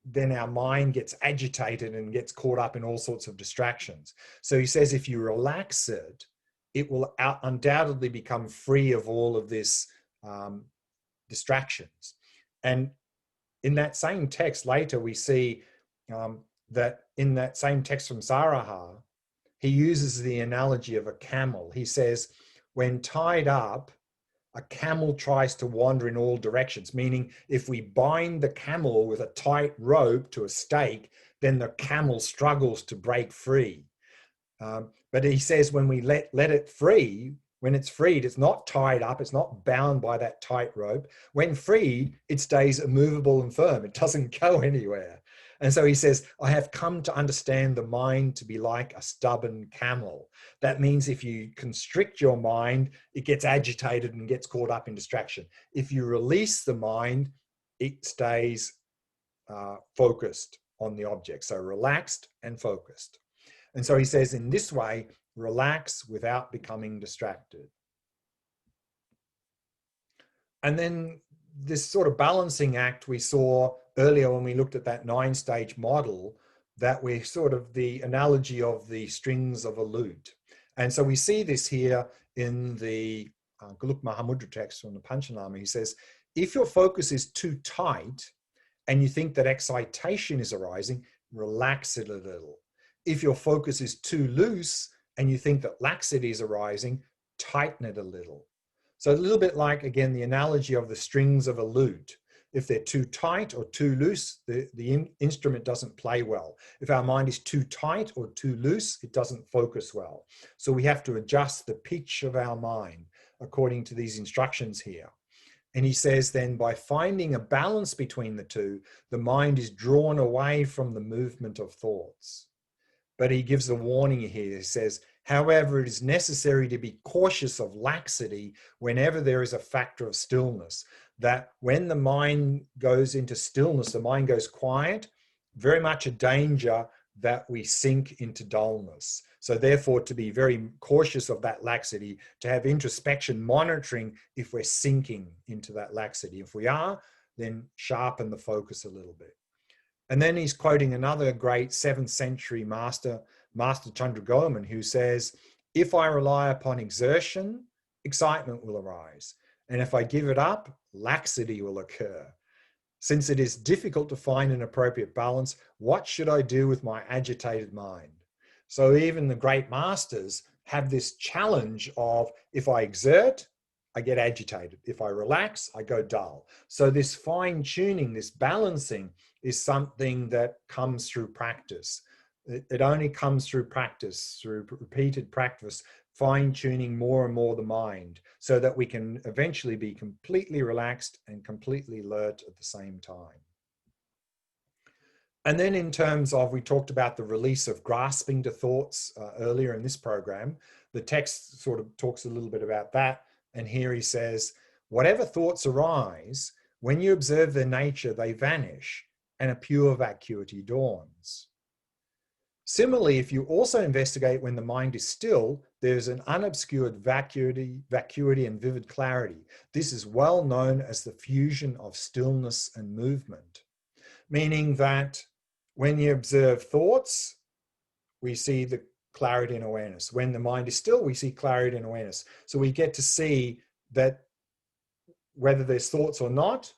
then our mind gets agitated and gets caught up in all sorts of distractions. So he says, if you relax it, it will undoubtedly become free of all of this distractions. And in that same text later, we see that in that same text from Saraha, he uses the analogy of a camel. He says, when tied up, a camel tries to wander in all directions, meaning if we bind the camel with a tight rope to a stake, then the camel struggles to break free. But he says when we let it free, when it's freed, it's not tied up, it's not bound by that tight rope. When freed, it stays immovable and firm. It doesn't go anywhere. And so he says, I have come to understand the mind to be like a stubborn camel. That means if you constrict your mind, it gets agitated and gets caught up in distraction. If you release the mind, it stays focused on the object. So relaxed and focused. And so he says, in this way, relax without becoming distracted. And then this sort of balancing act we saw earlier when we looked at that 9-stage model, that we're sort of the analogy of the strings of a lute. And so we see this here in the Gelug Mahamudra text from the Panchanama. He says, if your focus is too tight and you think that excitation is arising, relax it a little. If your focus is too loose and you think that laxity is arising, tighten it a little. So a little bit like, again, the analogy of the strings of a lute. If they're too tight or too loose, the instrument doesn't play well. If our mind is too tight or too loose, it doesn't focus well. So we have to adjust the pitch of our mind according to these instructions here. And he says then, by finding a balance between the two, the mind is drawn away from the movement of thoughts. But he gives a warning here. He says, however, it is necessary to be cautious of laxity whenever there is a factor of stillness. That when the mind goes into stillness, the mind goes quiet, very much a danger that we sink into dullness. So therefore, to be very cautious of that laxity, to have introspection, monitoring if we're sinking into that laxity. If we are, then sharpen the focus a little bit. And then he's quoting another great 7th century master, Master Chandragoman, who says, if I rely upon exertion, excitement will arise. And if I give it up, laxity will occur. Since it is difficult to find an appropriate balance, what should I do with my agitated mind? So even the great masters have this challenge of, if I exert, I get agitated. If I relax, I go dull. So this fine tuning, this balancing is something that comes through practice. It only comes through practice, through repeated practice, fine tuning more and more the mind so that we can eventually be completely relaxed and completely alert at the same time. And then in terms of, we talked about the release of grasping to thoughts earlier in this program. The text sort of talks a little bit about that. And here he says, whatever thoughts arise, when you observe their nature, they vanish and a pure vacuity dawns. Similarly, if you also investigate when the mind is still, there's an unobscured vacuity and vivid clarity. This is well known as the fusion of stillness and movement, meaning that when you observe thoughts, we see the clarity and awareness. When the mind is still, we see clarity and awareness. So we get to see that whether there's thoughts or not,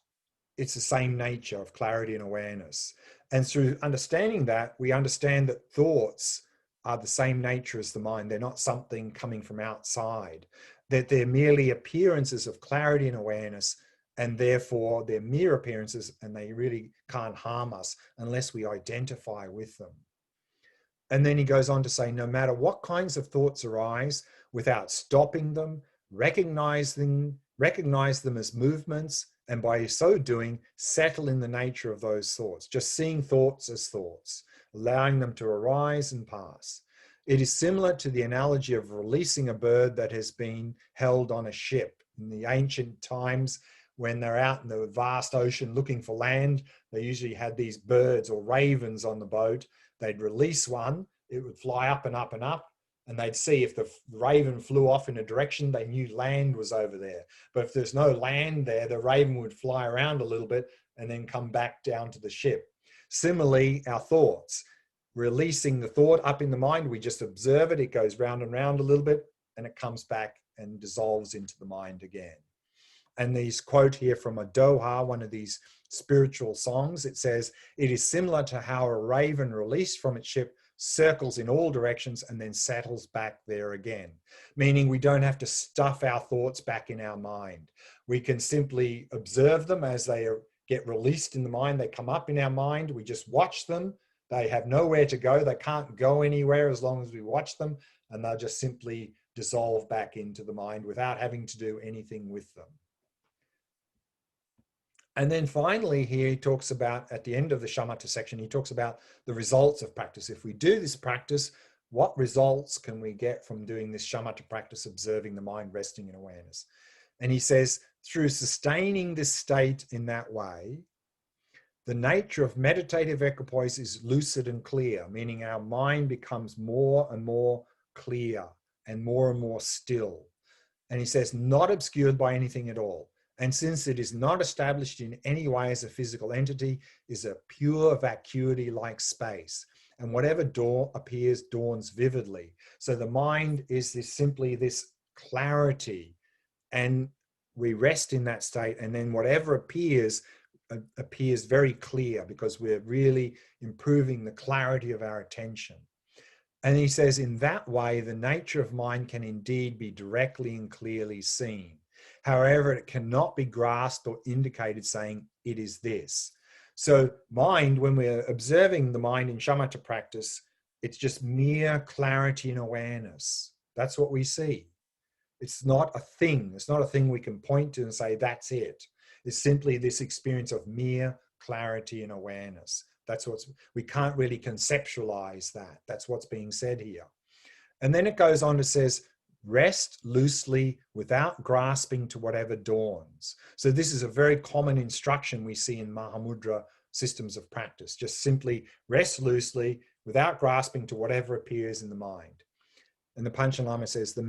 it's the same nature of clarity and awareness. And through understanding that, we understand that thoughts are the same nature as the mind. They're not something coming from outside, that they're merely appearances of clarity and awareness, and therefore they're mere appearances and they really can't harm us unless we identify with them. And then he goes on to say, no matter what kinds of thoughts arise, without stopping them, recognize them as movements, and by so doing, settle in the nature of those thoughts, just seeing thoughts as thoughts, allowing them to arise and pass. It is similar to the analogy of releasing a bird that has been held on a ship. In the ancient times, when they're out in the vast ocean looking for land, they usually had these birds or ravens on the boat. They'd release one, it would fly up and up and up, and they'd see if the raven flew off in a direction, they knew land was over there. But if there's no land there, the raven would fly around a little bit and then come back down to the ship. Similarly, our thoughts, releasing the thought up in the mind, we just observe it, it goes round and round a little bit, and it comes back and dissolves into the mind again. And these quote here from a Doha, one of these spiritual songs, it says, "It is similar to how a raven released from its ship circles in all directions and then settles back there again." Meaning we don't have to stuff our thoughts back in our mind. We can simply observe them as they get released in the mind. They come up in our mind. We just watch them. They have nowhere to go. They can't go anywhere as long as we watch them. And they'll just simply dissolve back into the mind without having to do anything with them. And then finally here he talks about, at the end of the shamatha section, he talks about the results of practice. If we do this practice, what results can we get from doing this shamatha practice, observing the mind, resting in awareness? And he says, through sustaining this state in that way, the nature of meditative equipoise is lucid and clear, meaning our mind becomes more and more clear and more still. And he says, not obscured by anything at all. And since it is not established in any way as a physical entity, is a pure vacuity-like space. And whatever appears dawns vividly. So the mind is simply this clarity, and we rest in that state, and then whatever appears very clear, because we're really improving the clarity of our attention. And he says, in that way, the nature of mind can indeed be directly and clearly seen. However, it cannot be grasped or indicated saying it is this. So mind, when we're observing the mind in shamatha practice, it's just mere clarity and awareness. That's what we see. It's not a thing. It's not a thing we can point to and say, that's it. It's simply this experience of mere clarity and awareness. We can't really conceptualize that. That's what's being said here. And then it goes on to says, rest loosely without grasping to whatever dawns. So this is a very common instruction we see in Mahamudra systems of practice. Just simply rest loosely without grasping to whatever appears in the mind. And the Panchen Lama says, the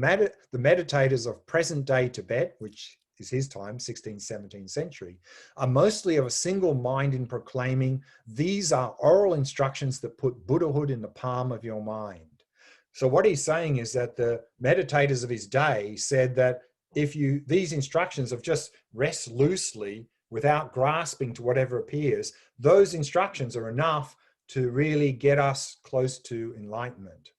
meditators of present-day Tibet, which is his time, 16th, 17th century, are mostly of a single mind in proclaiming, these are oral instructions that put Buddhahood in the palm of your mind. So what he's saying is that the meditators of his day said that these instructions of just rest loosely without grasping to whatever appears, those instructions are enough to really get us close to enlightenment.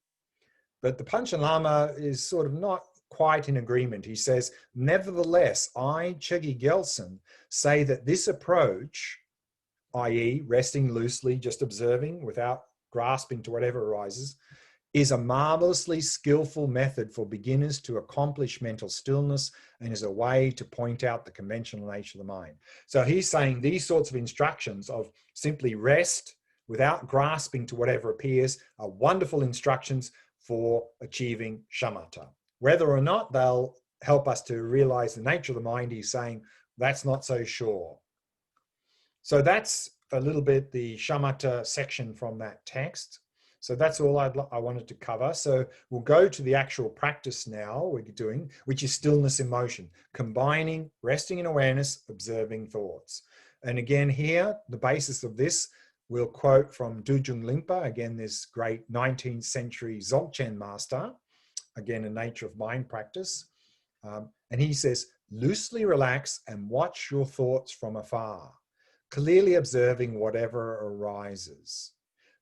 But the Panchen Lama is sort of not quite in agreement. He says, nevertheless, I, Chögyam Gyaltsen, say that this approach, i.e. resting loosely, just observing without grasping to whatever arises, is a marvelously skillful method for beginners to accomplish mental stillness and is a way to point out the conventional nature of the mind. So he's saying these sorts of instructions of simply rest without grasping to whatever appears are wonderful instructions for achieving shamatha. Whether or not they'll help us to realize the nature of the mind, he's saying that's not so sure. So that's a little bit the shamatha section from that text. So that's all I wanted to cover. So we'll go to the actual practice now we're doing, which is stillness in motion, combining resting in awareness, observing thoughts. And again here, the basis of this, we'll quote from Dujung Limpa, again this great 19th century Dzogchen master, again a nature of mind practice. And he says, loosely relax and watch your thoughts from afar, clearly observing whatever arises.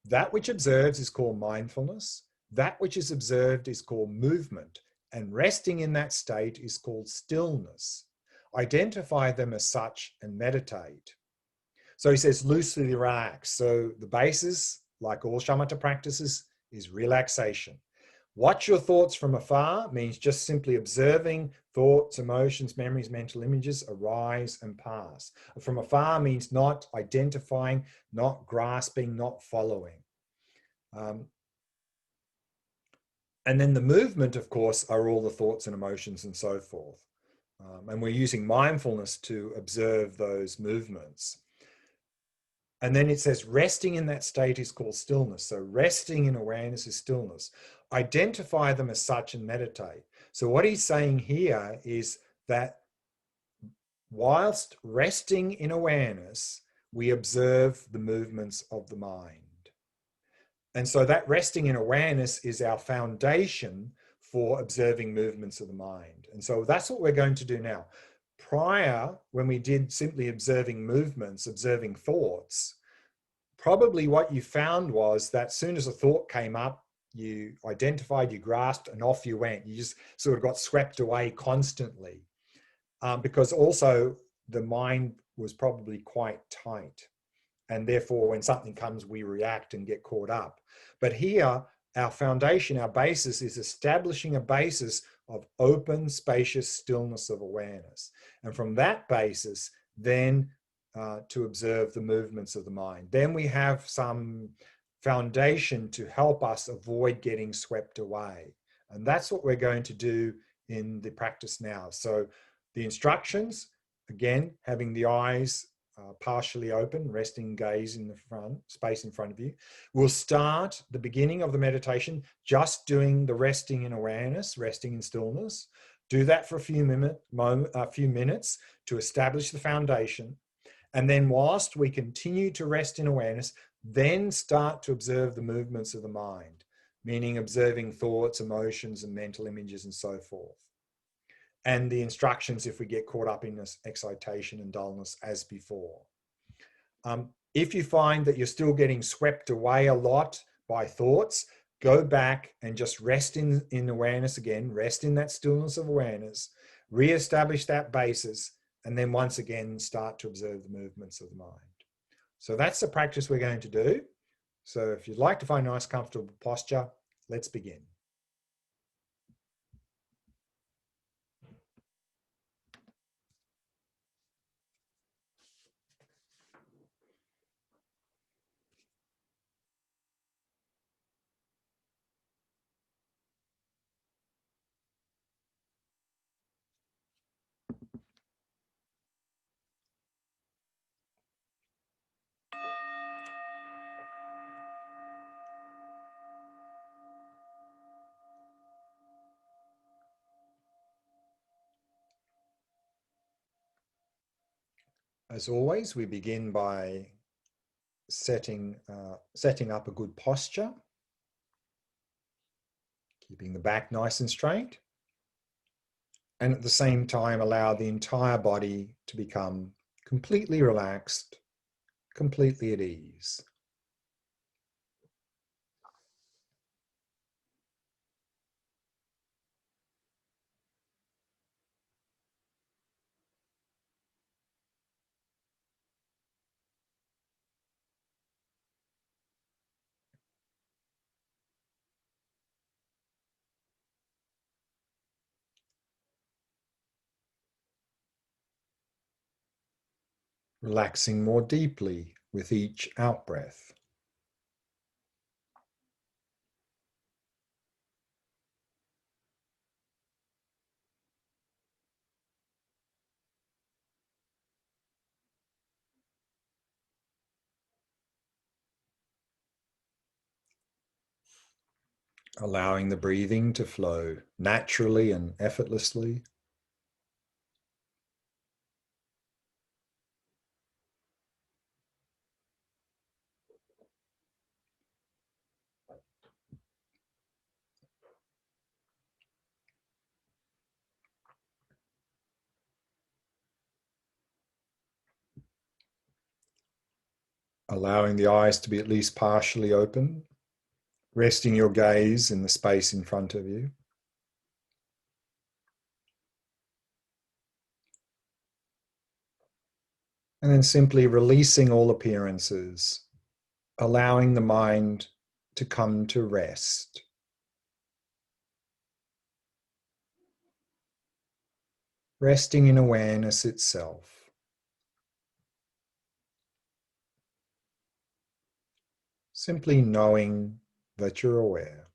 That which observes is called mindfulness. That which is observed is called movement. And resting in that state is called stillness. Identify them as such and meditate. So he says, loosely relax. So the basis, like all shamatha practices, is relaxation. Watch your thoughts from afar means just simply observing thoughts, emotions, memories, mental images arise and pass. From afar means not identifying, not grasping, not following. And then the movement, of course, are all the thoughts and emotions and so forth. And we're using mindfulness to observe those movements. And then it says resting in that state is called stillness. So resting in awareness is stillness. Identify them as such and meditate. So what he's saying here is that whilst resting in awareness, we observe the movements of the mind. And so that resting in awareness is our foundation for observing movements of the mind. And so that's what we're going to do now. Prior, when we did simply observing movements, observing thoughts, probably what you found was that as soon as a thought came up, you identified, you grasped, and off you went. You just sort of got swept away constantly, because also the mind was probably quite tight. And therefore, when something comes, we react and get caught up. But here, our foundation, our basis is establishing a basis of open, spacious stillness of awareness. And from that basis, then to observe the movements of the mind. Then we have some foundation to help us avoid getting swept away. And that's what we're going to do in the practice now. So the instructions, again, having the eyes partially open, resting gaze in the front, space in front of you. We'll start the beginning of the meditation just doing the resting in awareness, resting in stillness. Do that for a few minutes to establish the foundation. And then whilst we continue to rest in awareness, then start to observe the movements of the mind, meaning observing thoughts, emotions, and mental images and so forth. And the instructions if we get caught up in this excitation and dullness as before. If you find that you're still getting swept away a lot by thoughts, go back and just rest in awareness again, rest in that stillness of awareness, re-establish that basis, and then once again start to observe the movements of the mind. So that's the practice we're going to do. So if you'd like to find a nice, comfortable posture, let's begin. As always, we begin by setting up a good posture, keeping the back nice and straight, and at the same time allow the entire body to become completely relaxed, completely at ease. Relaxing more deeply with each out-breath. Allowing the breathing to flow naturally and effortlessly. Allowing the eyes to be at least partially open, resting your gaze in the space in front of you. And then simply releasing all appearances, allowing the mind to come to rest. Resting in awareness itself. Simply knowing that you're aware.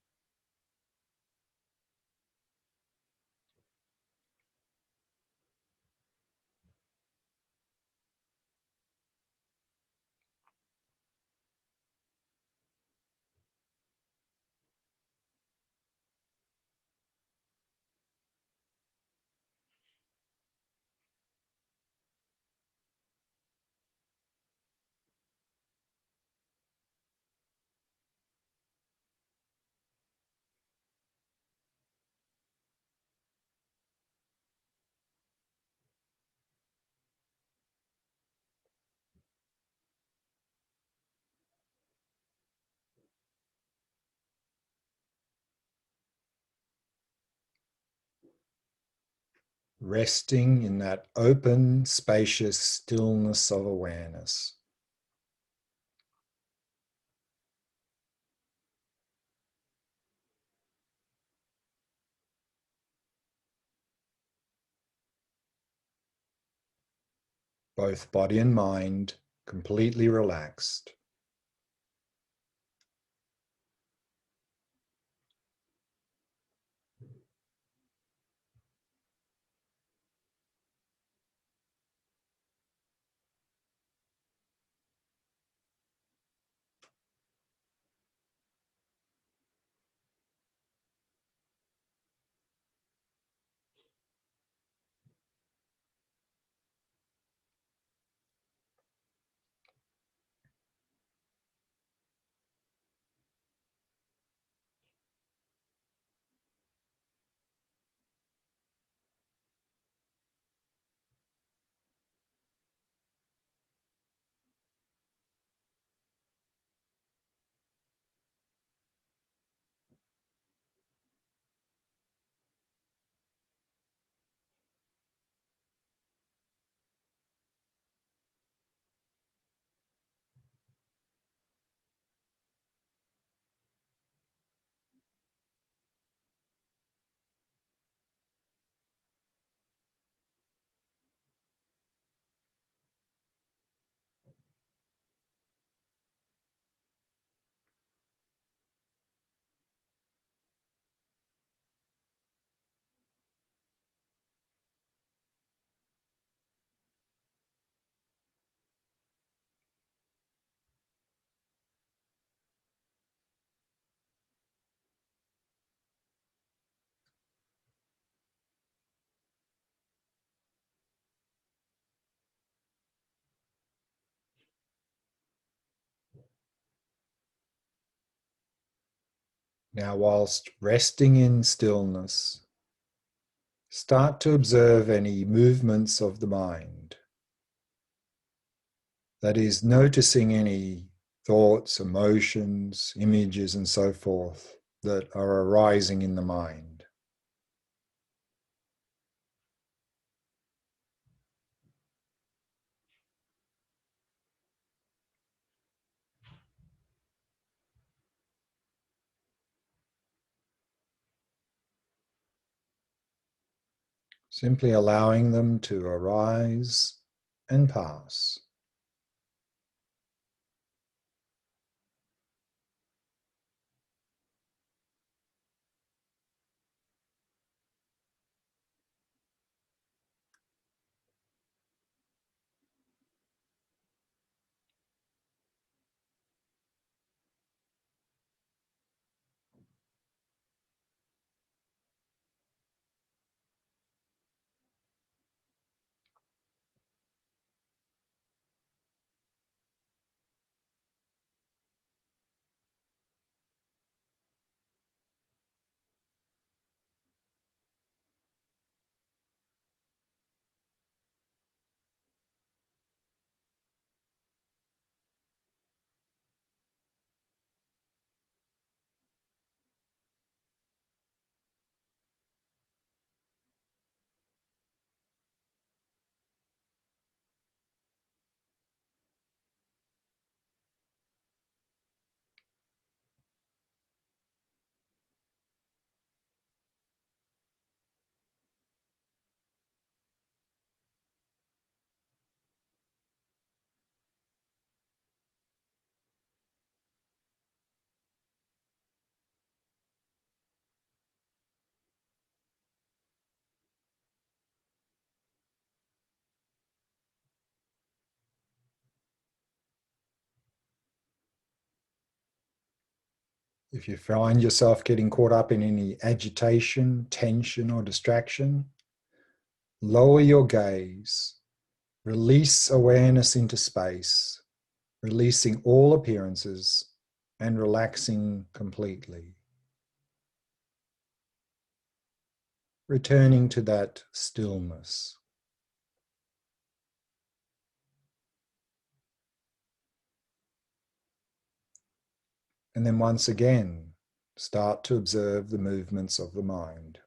resting in that open, spacious stillness of awareness. Both body and mind completely relaxed. Now, whilst resting in stillness, start to observe any movements of the mind. That is, noticing any thoughts, emotions, images, and so forth that are arising in the mind. Simply allowing them to arise and pass. If you find yourself getting caught up in any agitation, tension, or distraction, lower your gaze, release awareness into space, releasing all appearances and relaxing completely. Returning to that stillness. And then once again, start to observe the movements of the mind.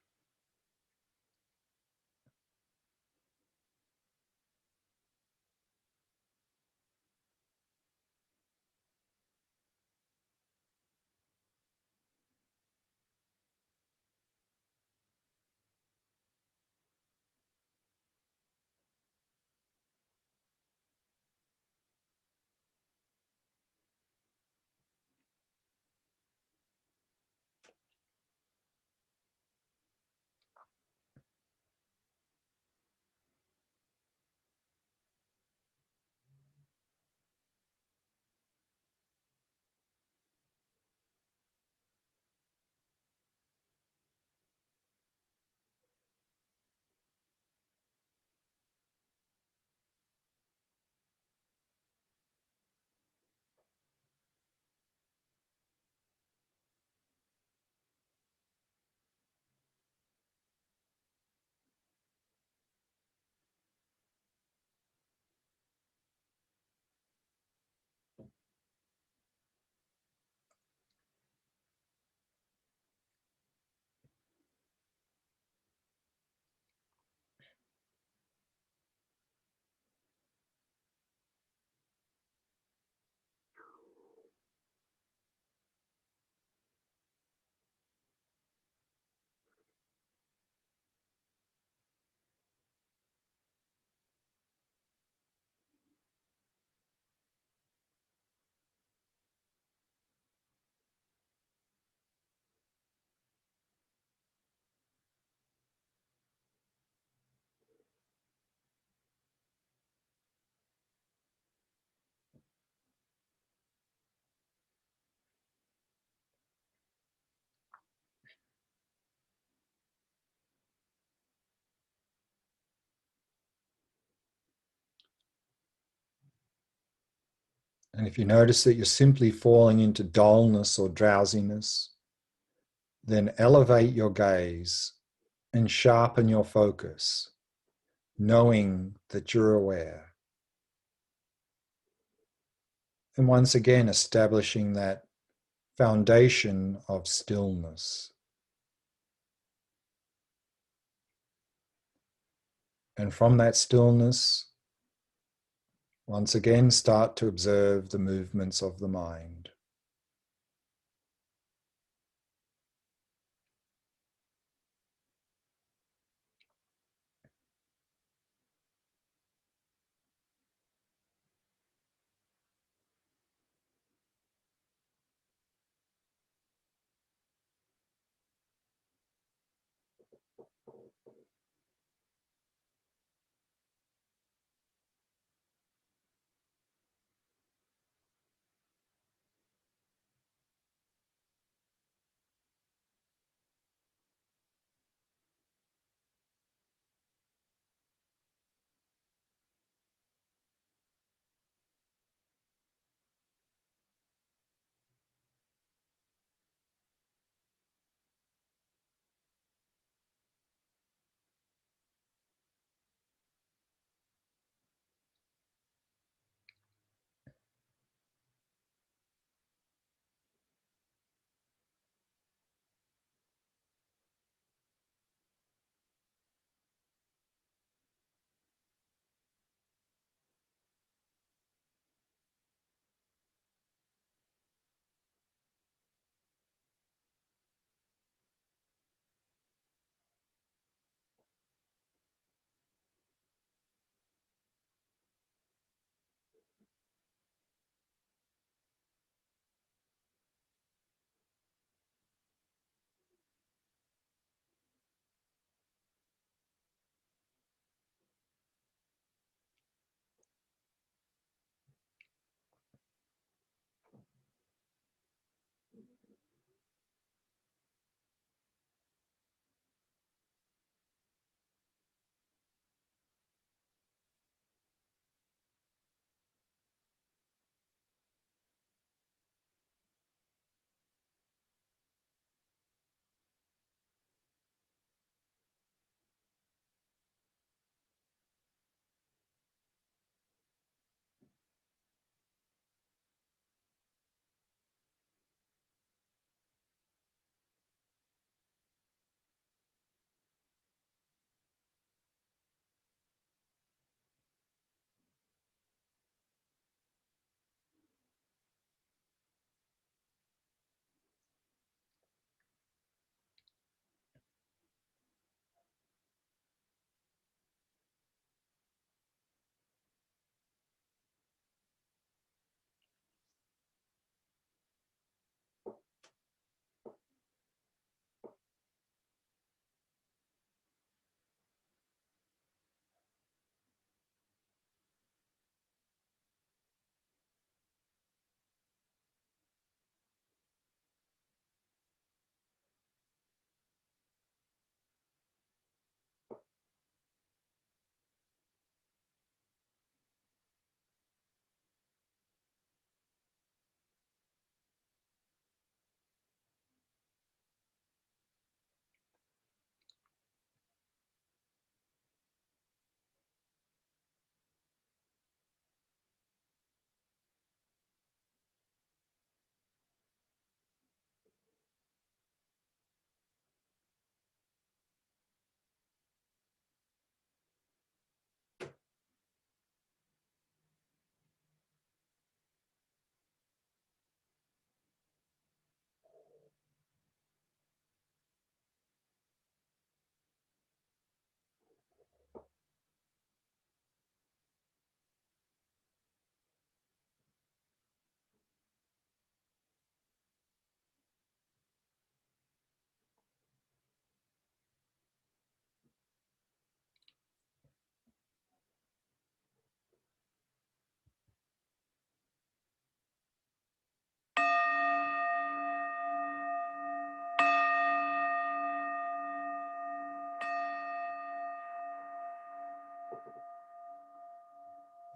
And if you notice that you're simply falling into dullness or drowsiness, then elevate your gaze and sharpen your focus, knowing that you're aware. And once again, establishing that foundation of stillness. And from that stillness, once again, start to observe the movements of the mind.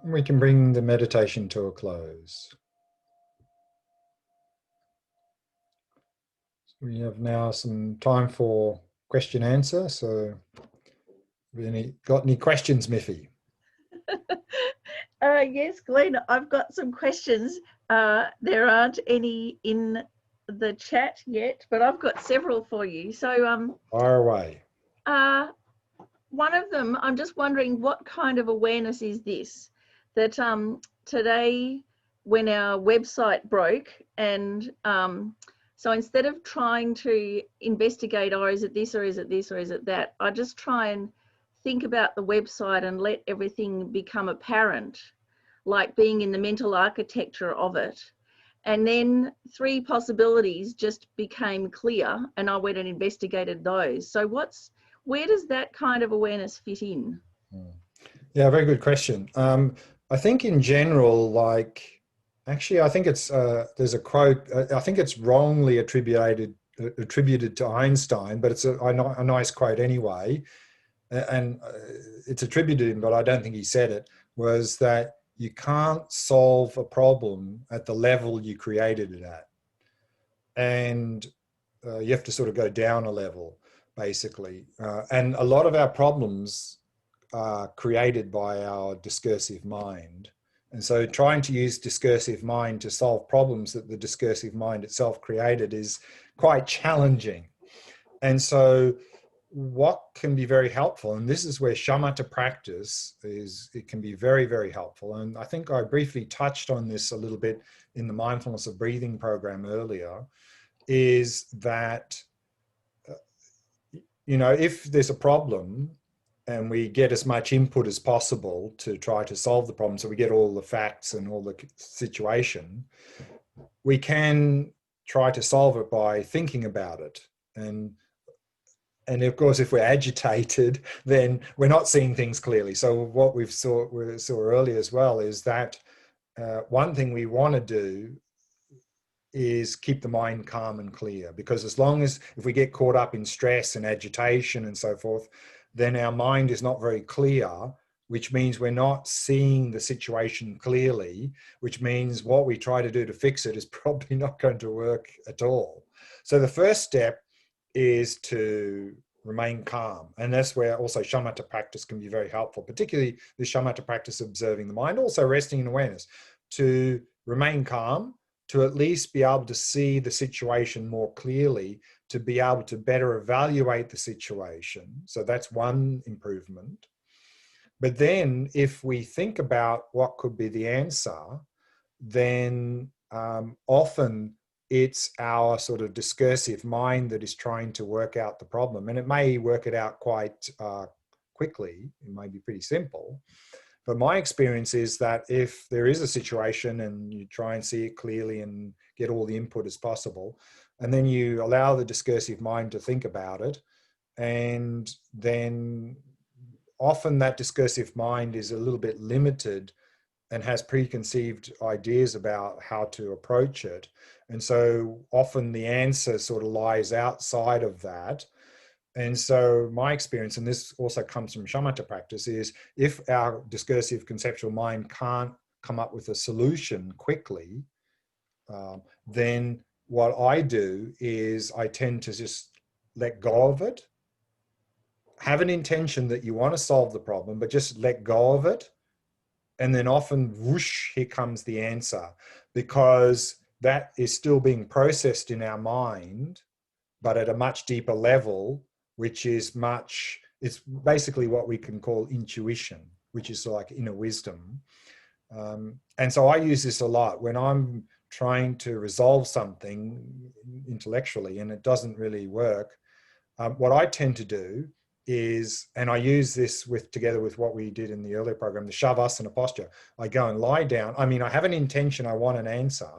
We can bring the meditation to a close. We have now some time for question answer. So, got any questions, Miffy? Yes, Glenn, I've got some questions. There aren't any in the chat yet, but I've got several for you. So, Fire away. one of them, I'm just wondering what kind of awareness is this? That today, when our website broke, and so instead of trying to investigate, oh, is it this or is it this or is it that, I just try and think about the website and let everything become apparent, like being in the mental architecture of it. And then 3 possibilities just became clear, and I went and investigated those. So where does that kind of awareness fit in? Yeah, very good question. I think in general, like, actually, I think it's there's a quote. I think it's wrongly attributed to Einstein, but it's a nice quote anyway. And it's attributed to him, but I don't think he said it. Was that you can't solve a problem at the level you created it at, and you have to sort of go down a level, basically. And a lot of our problems are created by our discursive mind. And so trying to use discursive mind to solve problems that the discursive mind itself created is quite challenging. And so what can be very helpful, and this is where shamatha practice is, it can be very, very helpful. And I think I briefly touched on this a little bit in the mindfulness of breathing program earlier, is that, if there's a problem and we get as much input as possible to try to solve the problem, so we get all the facts and all the situation, we can try to solve it by thinking about it. And of course, if we're agitated, then we're not seeing things clearly. So what we saw earlier as well is that one thing we want to do is keep the mind calm and clear, because if we get caught up in stress and agitation and so forth, then our mind is not very clear, which means we're not seeing the situation clearly, which means what we try to do to fix it is probably not going to work at all. So the first step is to remain calm. And that's where also shamatha practice can be very helpful, particularly the shamatha practice observing the mind, also resting in awareness, to remain calm, to at least be able to see the situation more clearly, to be able to better evaluate the situation. So that's one improvement. But then if we think about what could be the answer, then often it's our sort of discursive mind that is trying to work out the problem. And it may work it out quite quickly. It may be pretty simple. But my experience is that if there is a situation and you try and see it clearly and get all the input as possible, and then you allow the discursive mind to think about it, and then often that discursive mind is a little bit limited and has preconceived ideas about how to approach it. And so often the answer sort of lies outside of that. And so my experience, and this also comes from shamatha practice, is if our discursive conceptual mind can't come up with a solution quickly, then what I do is I tend to just let go of it, have an intention that you want to solve the problem, but just let go of it. And then often, whoosh, here comes the answer, because that is still being processed in our mind, but at a much deeper level, which is it's basically what we can call intuition, which is like inner wisdom. And so I use this a lot when I'm trying to resolve something intellectually and it doesn't really work. What I tend to do is, and I use this together with what we did in the earlier program, the shavasana posture. I go and lie down. I mean, I have an intention, I want an answer,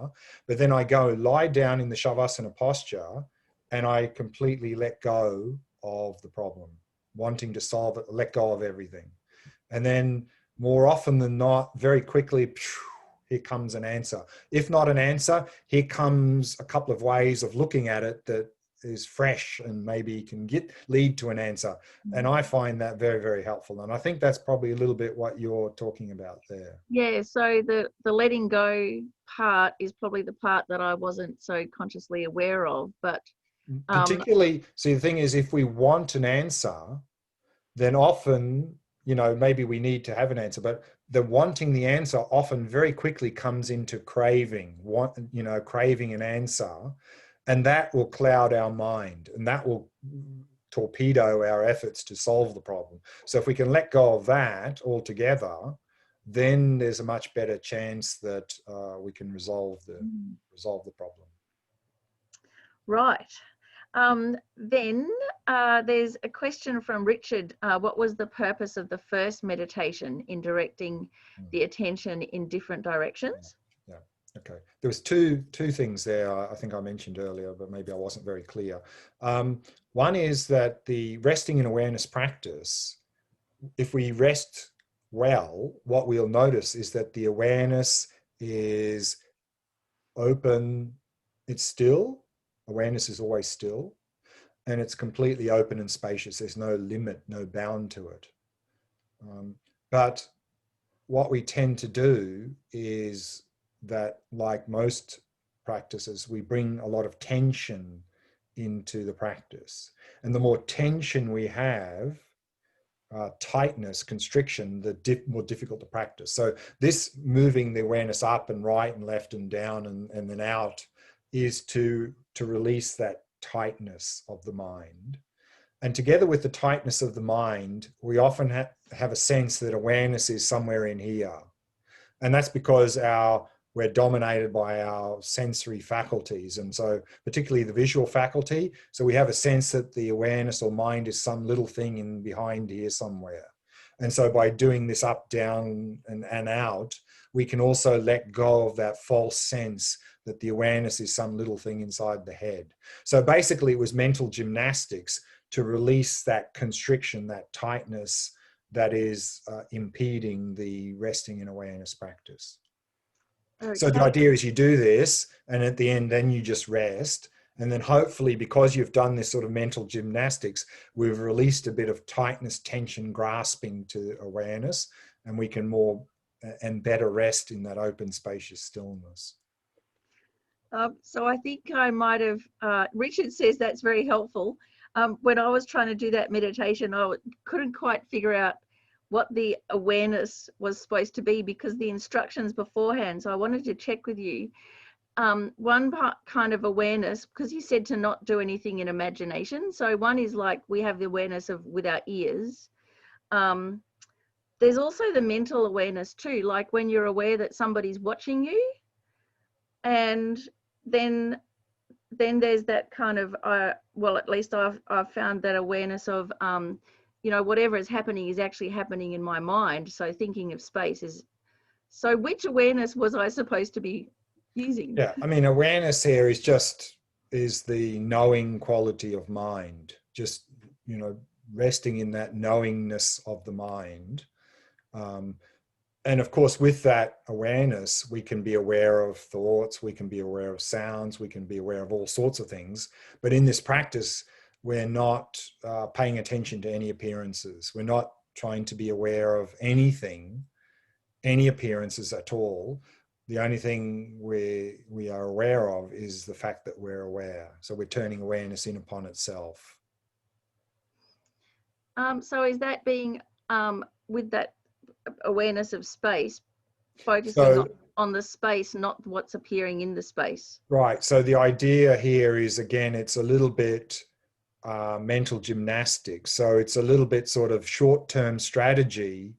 but then I go lie down in the shavasana posture and I completely let go of the problem, wanting to solve it, let go of everything. And then more often than not, very quickly, here comes an answer. If not an answer, here comes a couple of ways of looking at it that is fresh and maybe can lead to an answer. And I find that very, very helpful. And I think that's probably a little bit what you're talking about there. Yeah, so the letting go part is probably the part that I wasn't so consciously aware of, but Particularly, see, the thing is, if we want an answer, then often, you know, maybe we need to have an answer, but the wanting the answer often very quickly comes into craving, craving an answer, and that will cloud our mind, and that will torpedo our efforts to solve the problem. So if we can let go of that altogether, then there's a much better chance that we can resolve the problem. Right. Then there's a question from Richard. What was the purpose of the first meditation in directing the attention in different directions? Yeah. Okay. There was two things there. I think I mentioned earlier, but maybe I wasn't very clear. One is that the resting in awareness practice, if we rest well, what we'll notice is that the awareness is open. It's still. Awareness is always still. And it's completely open and spacious. There's no limit, no bound to it. But what we tend to do is that, like most practices, we bring a lot of tension into the practice. And the more tension we have, tightness, constriction, the more difficult to practice. So this moving the awareness up and right and left and down and then out is to release that tightness of the mind. And together with the tightness of the mind, we often have a sense that awareness is somewhere in here. And that's because we're dominated by our sensory faculties. And so particularly the visual faculty. So we have a sense that the awareness or mind is some little thing in behind here somewhere. And so by doing this up, down, and out, we can also let go of that false sense that the awareness is some little thing inside the head. So basically it was mental gymnastics to release that constriction, that tightness that is impeding the resting in awareness practice. Okay. So the idea is you do this, and at the end, then you just rest. And then hopefully, because you've done this sort of mental gymnastics, we've released a bit of tightness, tension, grasping to awareness, and we can more and better rest in that open, spacious stillness. So I think I might have, Richard says that's very helpful. When I was trying to do that meditation, I couldn't quite figure out what the awareness was supposed to be because the instructions beforehand. So I wanted to check with you. One kind of awareness, because you said to not do anything in imagination. So one is like we have the awareness of with our ears. There's also the mental awareness too, like when you're aware that somebody's watching you. And then there's that kind of, well, at least I've found that awareness of, whatever is happening is actually happening in my mind. So thinking of space is, so which awareness was I supposed to be using? Yeah, I mean, awareness here is the knowing quality of mind, just, resting in that knowingness of the mind. And of course, with that awareness, we can be aware of thoughts, we can be aware of sounds, we can be aware of all sorts of things. But in this practice, we're not paying attention to any appearances. We're not trying to be aware of anything, any appearances at all. The only thing we are aware of is the fact that we're aware. So we're turning awareness in upon itself. So is that being with that awareness of space, focusing on the space, not what's appearing in the space? Right. So the idea here is, again, it's a little bit mental gymnastics. So it's a little bit sort of short-term strategy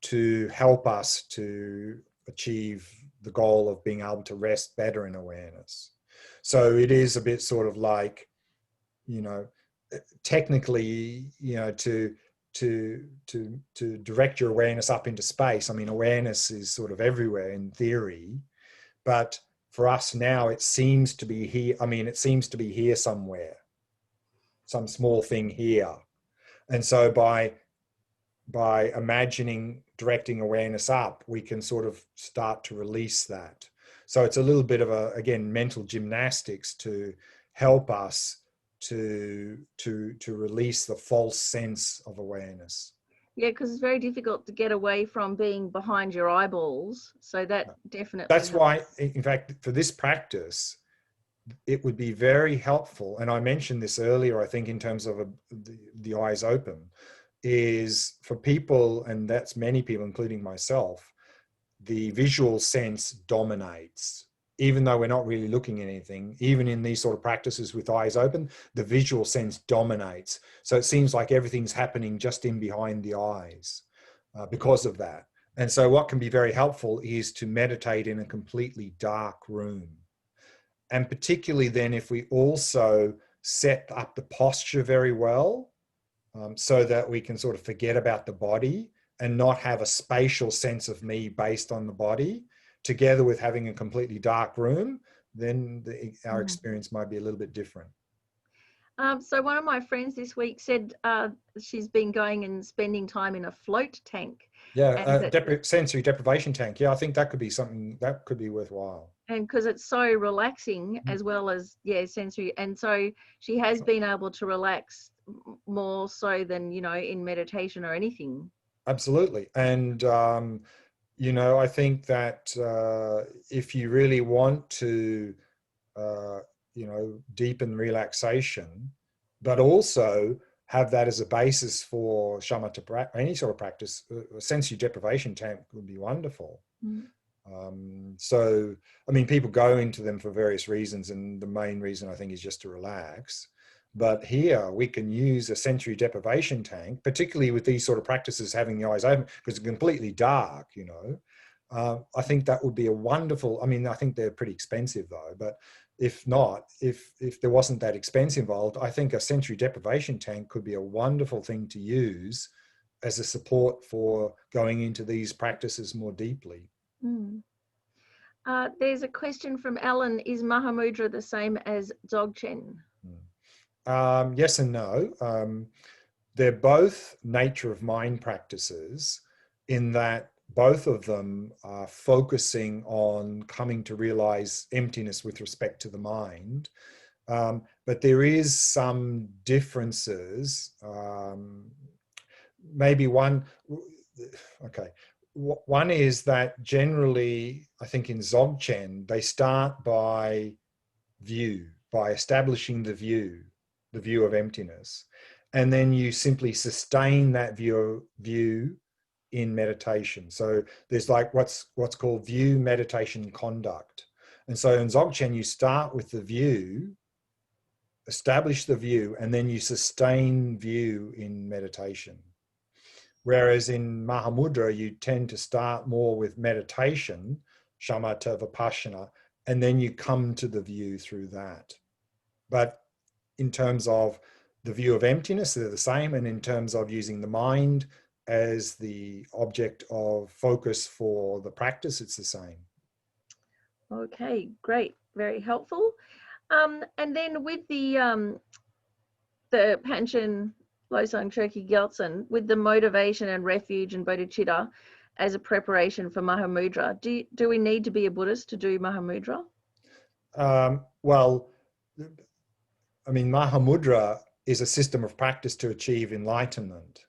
to help us to achieve the goal of being able to rest better in awareness. So it is a bit sort of like, technically, to direct your awareness up into space. I mean, awareness is sort of everywhere in theory, but for us now, it seems to be here. I mean, it seems to be here somewhere, some small thing here. And so by imagining directing awareness up, we can sort of start to release that. So it's a little bit of again, mental gymnastics to help us to release the false sense of awareness. Yeah, because it's very difficult to get away from being behind your eyeballs. So that definitely That's why, in fact, for this practice, it would be very helpful, and I mentioned this earlier, I think, in terms of the eyes open, is for people, and that's many people, including myself, the visual sense dominates. Even though we're not really looking at anything, even in these sort of practices with eyes open, the visual sense dominates. So it seems like everything's happening just in behind the eyes because of that. And so what can be very helpful is to meditate in a completely dark room. And particularly then if we also set up the posture very well, so that we can sort of forget about the body and not have a spatial sense of me based on the body, together with having a completely dark room, then our experience might be a little bit different. So one of my friends this week said she's been going and spending time in a float tank. Yeah, sensory deprivation tank. Yeah, I think that could be something that could be worthwhile. And because it's so relaxing as well as, yeah, sensory. And so she has been able to relax more so than, you know, in meditation or anything. Absolutely. And, you know, I think that if you really want to, you know, deepen relaxation, but also have that as a basis for shamatha, any sort of practice, a sensory deprivation tank would be wonderful. So, I mean, people go into them for various reasons, and the main reason I think is just to relax. But here we can use a sensory deprivation tank, particularly with these sort of practices, having the eyes open, because it's completely dark, you know. I think that would be a wonderful, I mean, I think they're pretty expensive though, but if not, if there wasn't that expense involved, I think a sensory deprivation tank could be a wonderful thing to use as a support for going into these practices more deeply. There's a question from Alan. Is Mahamudra the same as Dzogchen? Yes and no. They're both nature of mind practices in that both of them are focusing on coming to realize emptiness with respect to the mind. But there is some differences. Maybe one, okay. One is that generally, I think in Dzogchen, they start by establishing the view of emptiness. And then you simply sustain that view in meditation. So there's like what's called view, meditation, conduct. And so in Dzogchen, you start with the view, establish the view, and then you sustain view in meditation. Whereas in Mahamudra, you tend to start more with meditation, shamatha, vipassana, and then you come to the view through that. But in terms of the view of emptiness, they're the same. And in terms of using the mind as the object of focus for the practice, it's the same. Okay, great. Very helpful. And then with the Panchen Losang Chökyi Gyaltsen, with the motivation and refuge and bodhicitta as a preparation for Mahamudra, do we need to be a Buddhist to do Mahamudra? Well, I mean, Mahamudra is a system of practice to achieve enlightenment.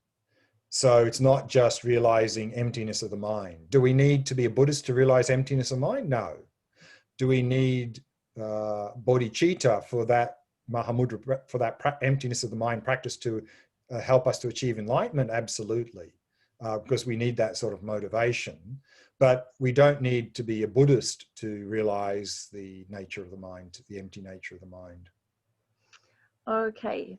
So it's not just realizing emptiness of the mind. Do we need to be a Buddhist to realize emptiness of mind? No. Do we need bodhicitta for that Mahamudra, for that emptiness of the mind practice to help us to achieve enlightenment? Absolutely, because we need that sort of motivation. But we don't need to be a Buddhist to realize the nature of the mind, the empty nature of the mind. Okay,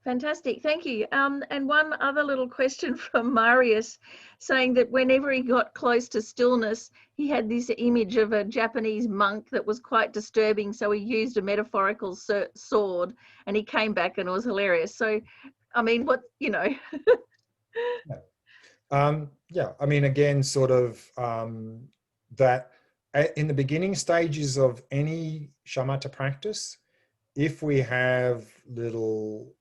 fantastic. Thank you. And one other little question from Marius, saying that whenever he got close to stillness, he had this image of a Japanese monk that was quite disturbing. So he used a metaphorical sword, and he came back and it was hilarious. So, I mean, what, you know. Yeah, I mean, again, sort of that in the beginning stages of any shamatha practice, if we have little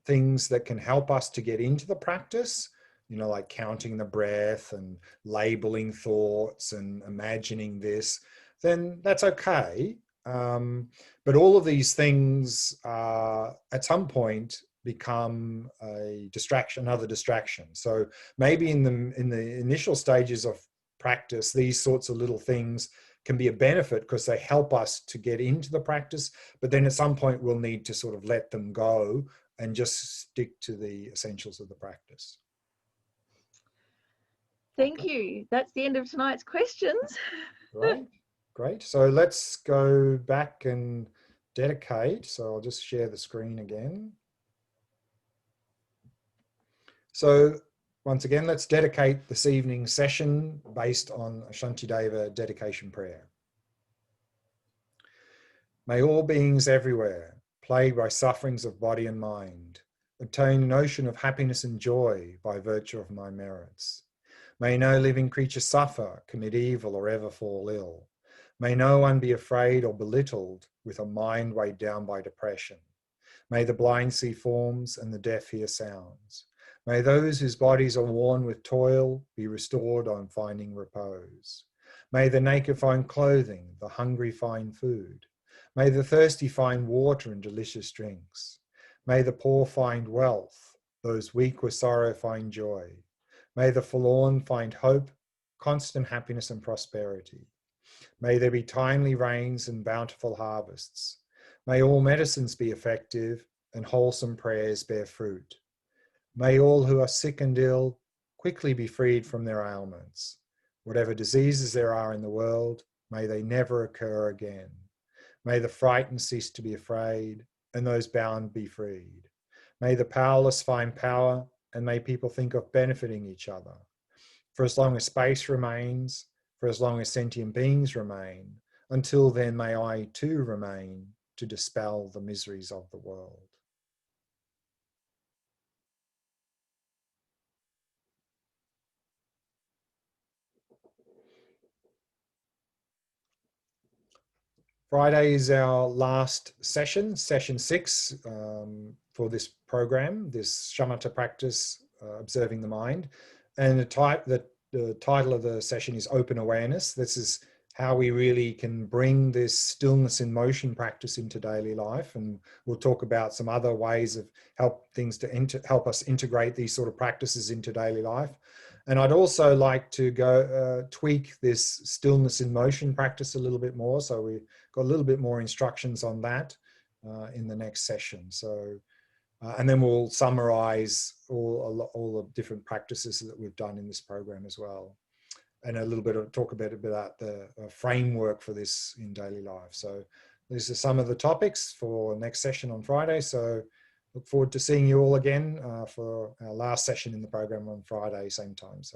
things that can help us to get into the practice, you know, like counting the breath and labeling thoughts and imagining this, then that's okay. But all of these things at some point become a distraction, another distraction. So maybe in the initial stages of practice, these sorts of little things can be a benefit because they help us to get into the practice, but then at some point we'll need to sort of let them go and just stick to the essentials of the practice. Thank you. That's the end of tonight's questions. Great, great. So let's go back and dedicate. So I'll just share the screen again. So once again, let's dedicate this evening's session based on a Shantideva dedication prayer. May all beings everywhere, plagued by sufferings of body and mind, obtain notion of happiness and joy by virtue of my merits. May no living creature suffer, commit evil, or ever fall ill. May no one be afraid or belittled with a mind weighed down by depression. May the blind see forms and the deaf hear sounds. May those whose bodies are worn with toil be restored on finding repose. May the naked find clothing, the hungry find food. May the thirsty find water and delicious drinks. May the poor find wealth, those weak with sorrow find joy. May the forlorn find hope, constant happiness and prosperity. May there be timely rains and bountiful harvests. May all medicines be effective and wholesome prayers bear fruit. May all who are sick and ill quickly be freed from their ailments. Whatever diseases there are in the world, may they never occur again. May the frightened cease to be afraid and those bound be freed. May the powerless find power and may people think of benefiting each other. For as long as space remains, for as long as sentient beings remain, until then may I too remain to dispel the miseries of the world. Friday is our last session, session 6 for this program, this shamatha practice, observing the mind. And the title of the session is Open Awareness. This is how we really can bring this stillness in motion practice into daily life. And we'll talk about some other ways of help us integrate these sort of practices into daily life. And I'd also like to tweak this stillness in motion practice a little bit more. So we've got a little bit more instructions on that in the next session. So, and then we'll summarize all the different practices that we've done in this program as well. And talk a bit about the framework for this in daily life. So these are some of the topics for next session on Friday. So look forward to seeing you all again for our last session in the program on Friday, same time. So